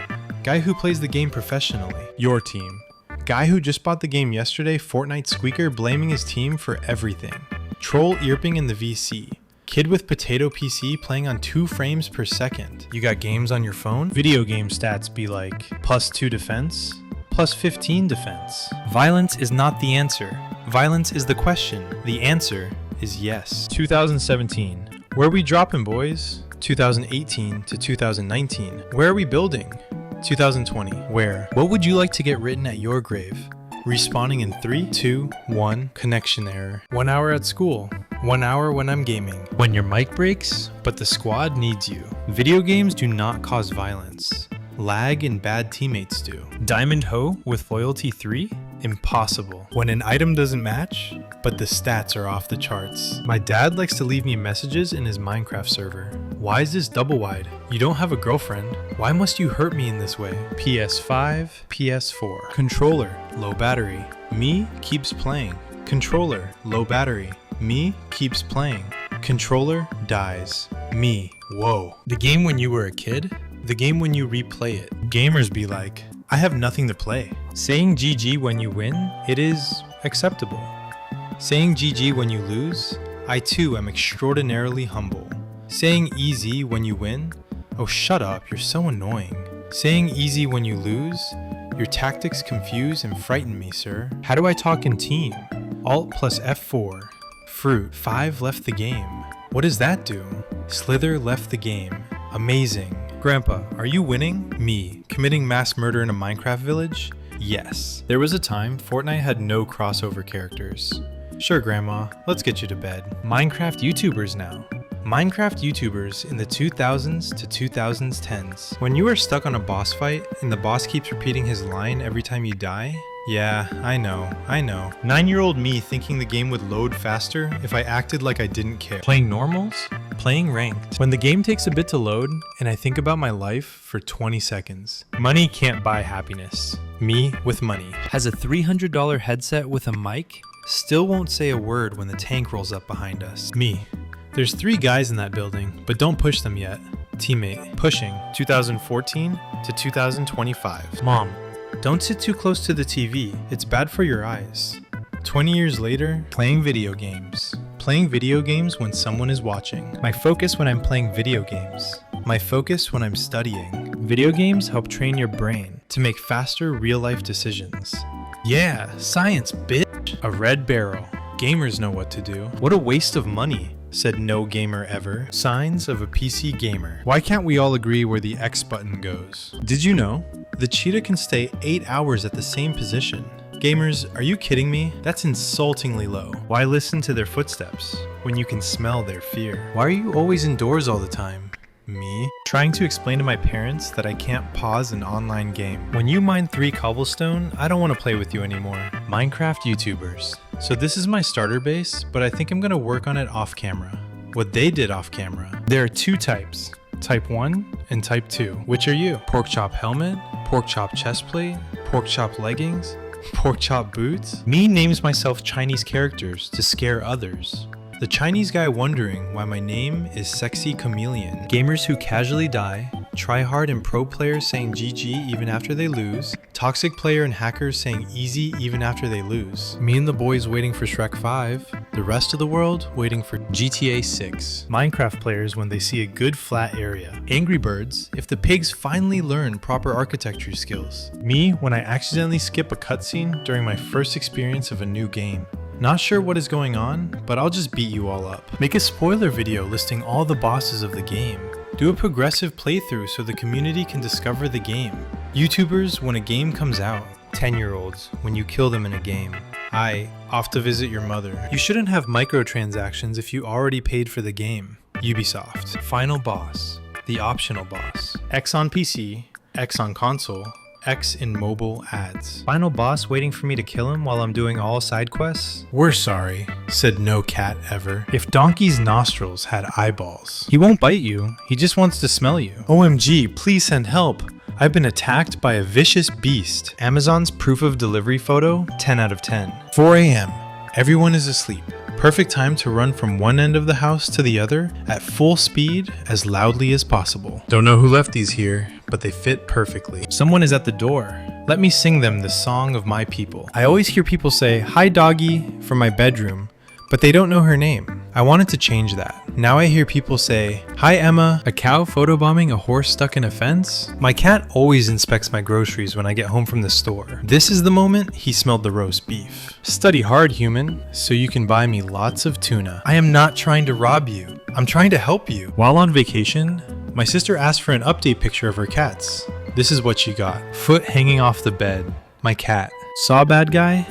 Guy who plays the game professionally. Your team. Guy who just bought the game yesterday, Fortnite Squeaker, blaming his team for everything. Troll earping in the VC. Kid with potato PC playing on 2 frames per second. You got games on your phone? Video game stats be like +2 defense, +15 defense. Violence is not the answer. Violence is the question. The answer is yes. 2017. Where are we dropping, boys? 2018 to 2019. Where are we building? 2020. Where? What would you like to get written at your grave? Respawning in 3, 2, 1. Connection error. 1 hour at school. 1 hour when I'm gaming. When your mic breaks, but the squad needs you. Video games do not cause violence. Lag and bad teammates do. Diamond Ho with loyalty 3? Impossible. When an item doesn't match, but the stats are off the charts. My dad likes to leave me messages in his Minecraft server. Why is this double wide? You don't have a girlfriend. Why must you hurt me in this way? PS5, PS4. Controller, low battery. Me keeps playing. Controller, low battery. Me keeps playing. Controller dies. Me, whoa. The game when you were a kid? The game when you replay it. Gamers be like, I have nothing to play. Saying GG when you win, it is acceptable. Saying GG when you lose, I too am extraordinarily humble. Saying easy when you win, oh shut up, you're so annoying. Saying easy when you lose, your tactics confuse and frighten me, sir. How do I talk in team? Alt plus F4. Fruit, 5 left the game. What does that do? Slither left the game. Amazing. Grandpa, are you winning? Me, committing mass murder in a Minecraft village? Yes. There was a time Fortnite had no crossover characters. Sure, Grandma, let's get you to bed. Minecraft YouTubers now. Minecraft YouTubers in the 2000s to 2010s. When you are stuck on a boss fight and the boss keeps repeating his line every time you die, Yeah, I know. 9-year-old me thinking the game would load faster if I acted like I didn't care. Playing normals? Playing ranked. When the game takes a bit to load and I think about my life for 20 seconds. Money can't buy happiness. Me with money. Has a $300 headset with a mic? Still won't say a word when the tank rolls up behind us. Me. There's 3 guys in that building, but don't push them yet. Teammate. Pushing. 2014 to 2025. Mom. Don't sit too close to the TV. It's bad for your eyes. 20 years later, playing video games. Playing video games when someone is watching. My focus when I'm playing video games. My focus when I'm studying. Video games help train your brain to make faster real-life decisions. Yeah, science, bitch. A red barrel. Gamers know what to do. What a waste of money, said no gamer ever. Signs of a PC gamer. Why can't we all agree where the X button goes? Did you know? The cheetah can stay 8 hours at the same position. Gamers, are you kidding me? That's insultingly low. Why listen to their footsteps when you can smell their fear? Why are you always indoors all the time? Me? Trying to explain to my parents that I can't pause an online game. When you mine 3 cobblestone, I don't want to play with you anymore. Minecraft YouTubers. So this is my starter base, but I think I'm gonna work on it off camera. What they did off camera. There are 2 types. Type 1 and Type 2. Which are you? Pork chop helmet, pork chop chest plate, pork chop leggings, pork chop boots? Me names myself Chinese characters to scare others. The Chinese guy wondering why my name is Sexy Chameleon. Gamers who casually die, tryhard and pro players saying GG even after they lose, toxic player and hackers saying easy even after they lose. Me and the boys waiting for Shrek 5, the rest of the world waiting for GTA 6. Minecraft players when they see a good flat area. Angry Birds if the pigs finally learn proper architecture skills. Me when I accidentally skip a cutscene during my first experience of a new game. Not sure what is going on, but I'll just beat you all up. Make a spoiler video listing all the bosses of the game. Do a progressive playthrough so the community can discover the game. YouTubers when a game comes out. 10-year-olds when you kill them in a game. Off to visit your mother. You shouldn't have microtransactions if you already paid for the game. Ubisoft. Final boss. The optional boss. X on PC, X on console, X in mobile ads. Final boss waiting for me to kill him while I'm doing all side quests? We're sorry, said no cat ever. If Donkey's nostrils had eyeballs. He won't bite you, he just wants to smell you. OMG, please send help. I've been attacked by a vicious beast. Amazon's proof of delivery photo, 10 out of 10. 4 a.m. Everyone is asleep. Perfect time to run from one end of the house to the other at full speed as loudly as possible. Don't know who left these here, but they fit perfectly. Someone is at the door. Let me sing them the song of my people. I always hear people say, "Hi doggy," from my bedroom, but they don't know her name. I wanted to change that. Now I hear people say, "Hi Emma," a cow photobombing a horse stuck in a fence. My cat always inspects my groceries when I get home from the store. This is the moment he smelled the roast beef. Study hard, human, so you can buy me lots of tuna. I am not trying to rob you. I'm trying to help you. While on vacation, my sister asked for an update picture of her cats. This is what she got. Foot hanging off the bed. My cat. Saw bad guy,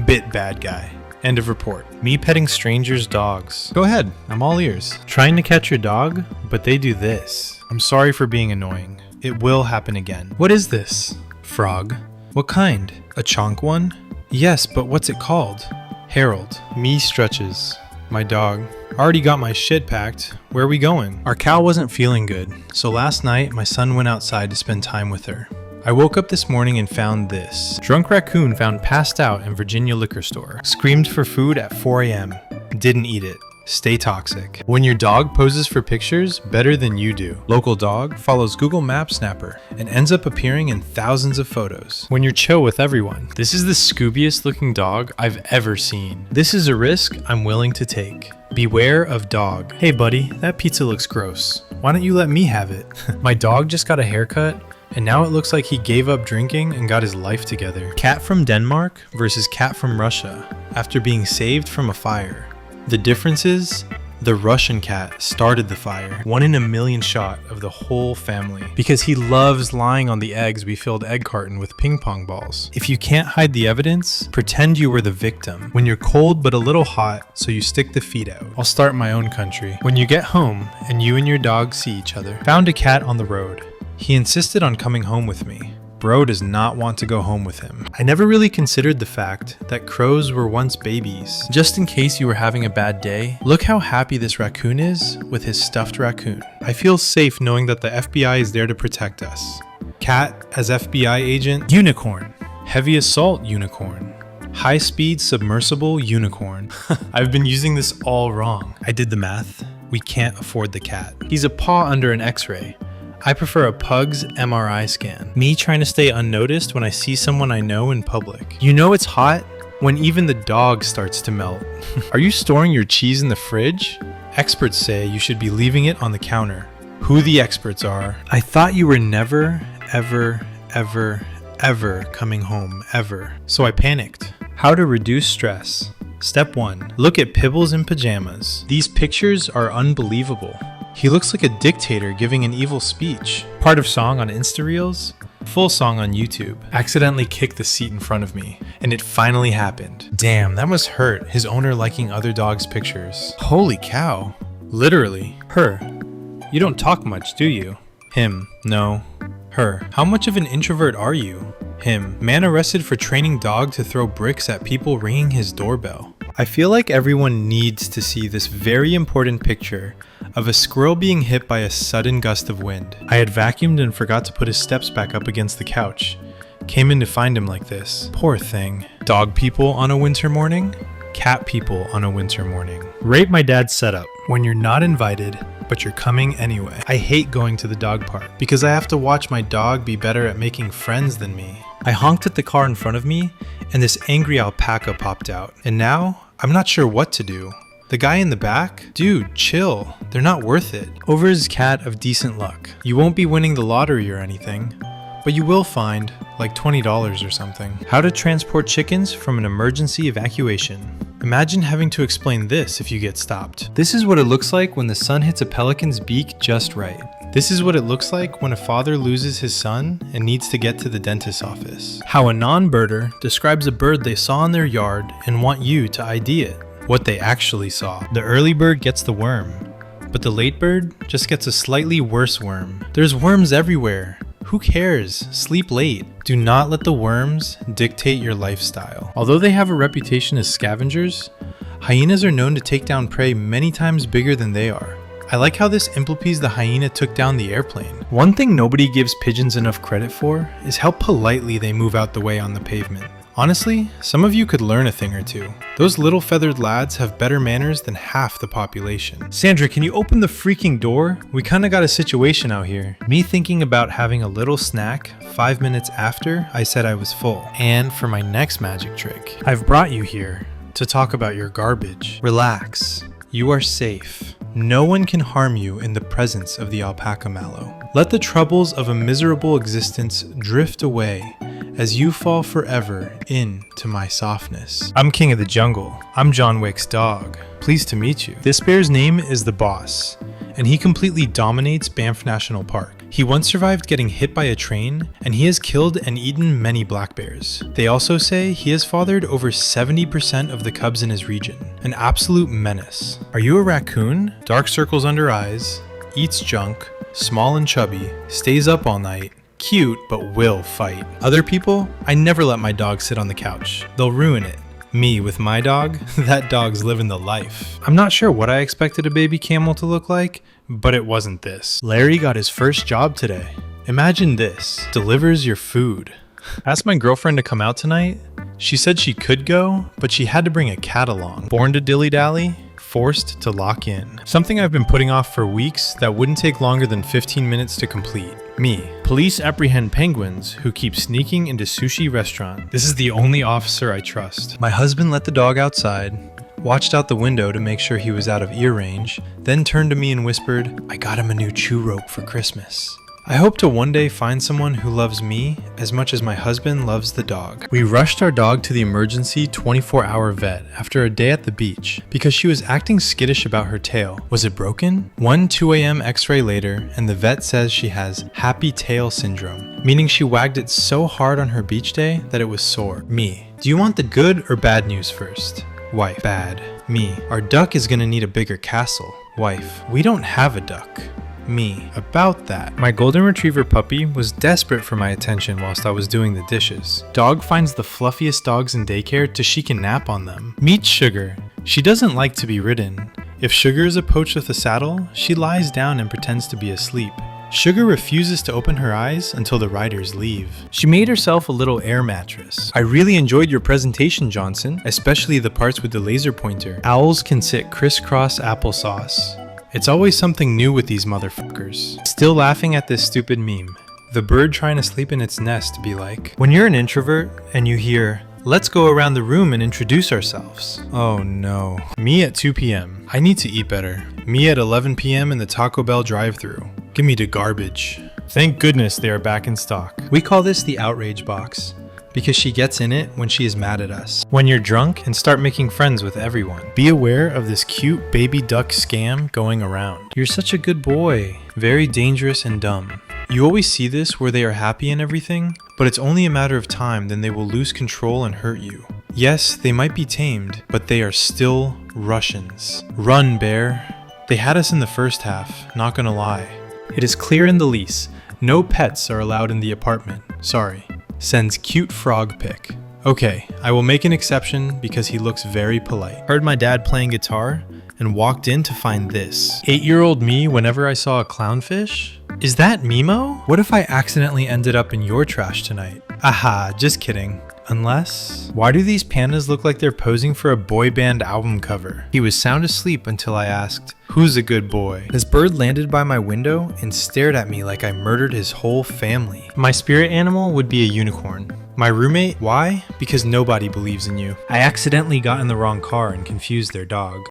bit bad guy. End of report. Me petting strangers' dogs. Go ahead, I'm all ears. Trying to catch your dog, but they do this. I'm sorry for being annoying. It will happen again. What is this? Frog. What kind? A chonk one? Yes, but what's it called? Harold. Me stretches. My dog. Already got my shit packed. Where are we going? Our cow wasn't feeling good, so last night my son went outside to spend time with her. I woke up this morning and found this. Drunk raccoon found passed out in Virginia liquor store. Screamed for food at 4 a.m. Didn't eat it. Stay toxic. When your dog poses for pictures better than you do. Local dog follows Google Maps Snapper and ends up appearing in thousands of photos. When you're chill with everyone. This is the Scoobiest looking dog I've ever seen. This is a risk I'm willing to take. Beware of dog. Hey buddy, that pizza looks gross. Why don't you let me have it? My dog just got a haircut, and now it looks like he gave up drinking and got his life together. Cat from Denmark versus cat from Russia after being saved from a fire. The difference is, the Russian cat started the fire. 1 in a million shot of the whole family. Because he loves lying on the eggs we filled egg carton with ping pong balls. If you can't hide the evidence, pretend you were the victim. When you're cold but a little hot, so you stick the feet out. I'll start my own country. When you get home and you and your dog see each other. Found a cat on the road. He insisted on coming home with me. Bro does not want to go home with him. I never really considered the fact that crows were once babies. Just in case you were having a bad day, look how happy this raccoon is with his stuffed raccoon. I feel safe knowing that the FBI is there to protect us. Cat as FBI agent. Unicorn. Heavy assault unicorn. High-speed submersible unicorn. I've been using this all wrong. I did the math. We can't afford the cat. He's a paw under an x-ray. I prefer a pug's MRI scan. Me trying to stay unnoticed when I see someone I know in public. You know it's hot when even the dog starts to melt. Are you storing your cheese in the fridge? Experts say you should be leaving it on the counter. Who the experts are. I thought you were never, ever coming home, ever. So I panicked. How to reduce stress. Step 1. Look at Pibbles in pajamas. These pictures are unbelievable. He looks like a dictator giving an evil speech. Part of song on Insta Reels, full song on YouTube. Accidentally kicked the seat in front of me, and it finally happened. Damn, that must hurt, his owner liking other dogs' pictures. Holy cow. Literally. Her. You don't talk much, do you? Him. No. Her. How much of an introvert are you? Him. Man arrested for training dog to throw bricks at people ringing his doorbell. I feel like everyone needs to see this very important picture of a squirrel being hit by a sudden gust of wind. I had vacuumed and forgot to put his steps back up against the couch. Came in to find him like this. Poor thing. Dog people on a winter morning? Cat people on a winter morning. Rate my dad's setup. When you're not invited, but you're coming anyway. I hate going to the dog park because I have to watch my dog be better at making friends than me. I honked at the car in front of me, and this angry alpaca popped out. And now, I'm not sure what to do. The guy in the back? Dude, chill. They're not worth it. Over his cat of decent luck. You won't be winning the lottery or anything, but you will find like $20 or something. How to transport chickens from an emergency evacuation. Imagine having to explain this if you get stopped. This is what it looks like when the sun hits a pelican's beak just right. This is what it looks like when a father loses his son and needs to get to the dentist's office. How a non-birder describes a bird they saw in their yard and want you to ID it. What they actually saw. The early bird gets the worm, but the late bird just gets a slightly worse worm. There's worms everywhere. Who cares? Sleep late. Do not let the worms dictate your lifestyle. Although they have a reputation as scavengers, hyenas are known to take down prey many times bigger than they are. I like how this implies the hyena took down the airplane. One thing nobody gives pigeons enough credit for is how politely they move out the way on the pavement. Honestly, some of you could learn a thing or two. Those little feathered lads have better manners than half the population. Sandra, can you open the freaking door? We kinda got a situation out here. Me thinking about having a little snack 5 minutes after I said I was full. And for my next magic trick, I've brought you here to talk about your garbage. Relax. You are safe. No one can harm you in the presence of the alpaca mallow. Let the troubles of a miserable existence drift away as you fall forever into my softness. I'm king of the jungle. I'm John Wick's dog. Pleased to meet you. This bear's name is the Boss, and he completely dominates Banff National Park. He once survived getting hit by a train, and he has killed and eaten many black bears. They also say he has fathered over 70% of the cubs in his region. An absolute menace. Are you a raccoon? Dark circles under eyes, eats junk, small and chubby, stays up all night, cute but will fight. Other people, I never let my dog sit on the couch. They'll ruin it. Me with my dog, that dog's living the life. I'm not sure what I expected a baby camel to look like, but it wasn't this. Larry got his first job today. Imagine this, delivers your food. Asked my girlfriend to come out tonight. She said she could go, but she had to bring a cat along. Born to dilly-dally, forced to lock in. Something I've been putting off for weeks that wouldn't take longer than 15 minutes to complete. Me. Police apprehend penguins who keep sneaking into sushi restaurant. This is the only officer I trust. My husband let the dog outside, watched out the window to make sure he was out of ear range, then turned to me and whispered, "I got him a new chew rope for Christmas." I hope to one day find someone who loves me as much as my husband loves the dog. We rushed our dog to the emergency 24-hour vet after a day at the beach because she was acting skittish about her tail. Was it broken? 2 a.m. x-ray later, and the vet says she has happy tail syndrome, meaning she wagged it so hard on her beach day that it was sore. Me. Do you want the good or bad news first? Wife. Bad. Me. Our duck is gonna need a bigger castle. Wife. We don't have a duck. me about that. My golden retriever puppy was desperate for my attention whilst I was doing the dishes. Dog finds the fluffiest dogs in daycare to she can nap on them. Meet Sugar. She doesn't like to be ridden. If Sugar is approached with a saddle, she lies down and pretends to be asleep. Sugar refuses to open her eyes until the riders leave. She made herself a little air mattress. I really enjoyed your presentation, Johnson, especially the parts with the laser pointer. Owls can sit crisscross applesauce. It's always something new with these motherfuckers. Still laughing at this stupid meme. The bird trying to sleep in its nest be like, when you're an introvert and you hear, let's go around the room and introduce ourselves. Oh no. Me at 2 p.m. I need to eat better. Me at 11 p.m. in the Taco Bell drive-thru. Give me the garbage. Thank goodness they are back in stock. We call this the outrage box because she gets in it when she is mad at us. When you're drunk and start making friends with everyone. Be aware of this cute baby duck scam going around. You're such a good boy. Very dangerous and dumb. You always see this where they are happy and everything, but it's only a matter of time, then they will lose control and hurt you. Yes, they might be tamed, but they are still Russians. Run, bear. They had us in the first half, not gonna lie. It is clear in the lease, no pets are allowed in the apartment. Sorry. Sends cute frog pic. Okay, I will make an exception because he looks very polite. Heard my dad playing guitar and walked in to find this. 8-year-old me whenever I saw a clownfish? Is that Mimo? What if I accidentally ended up in your trash tonight? Aha, just kidding. Unless... Why do these pandas look like they're posing for a boy band album cover? He was sound asleep until I asked, who's a good boy? This bird landed by my window and stared at me like I murdered his whole family. My spirit animal would be a unicorn. My roommate, why? Because nobody believes in you. I accidentally got in the wrong car and confused their dog.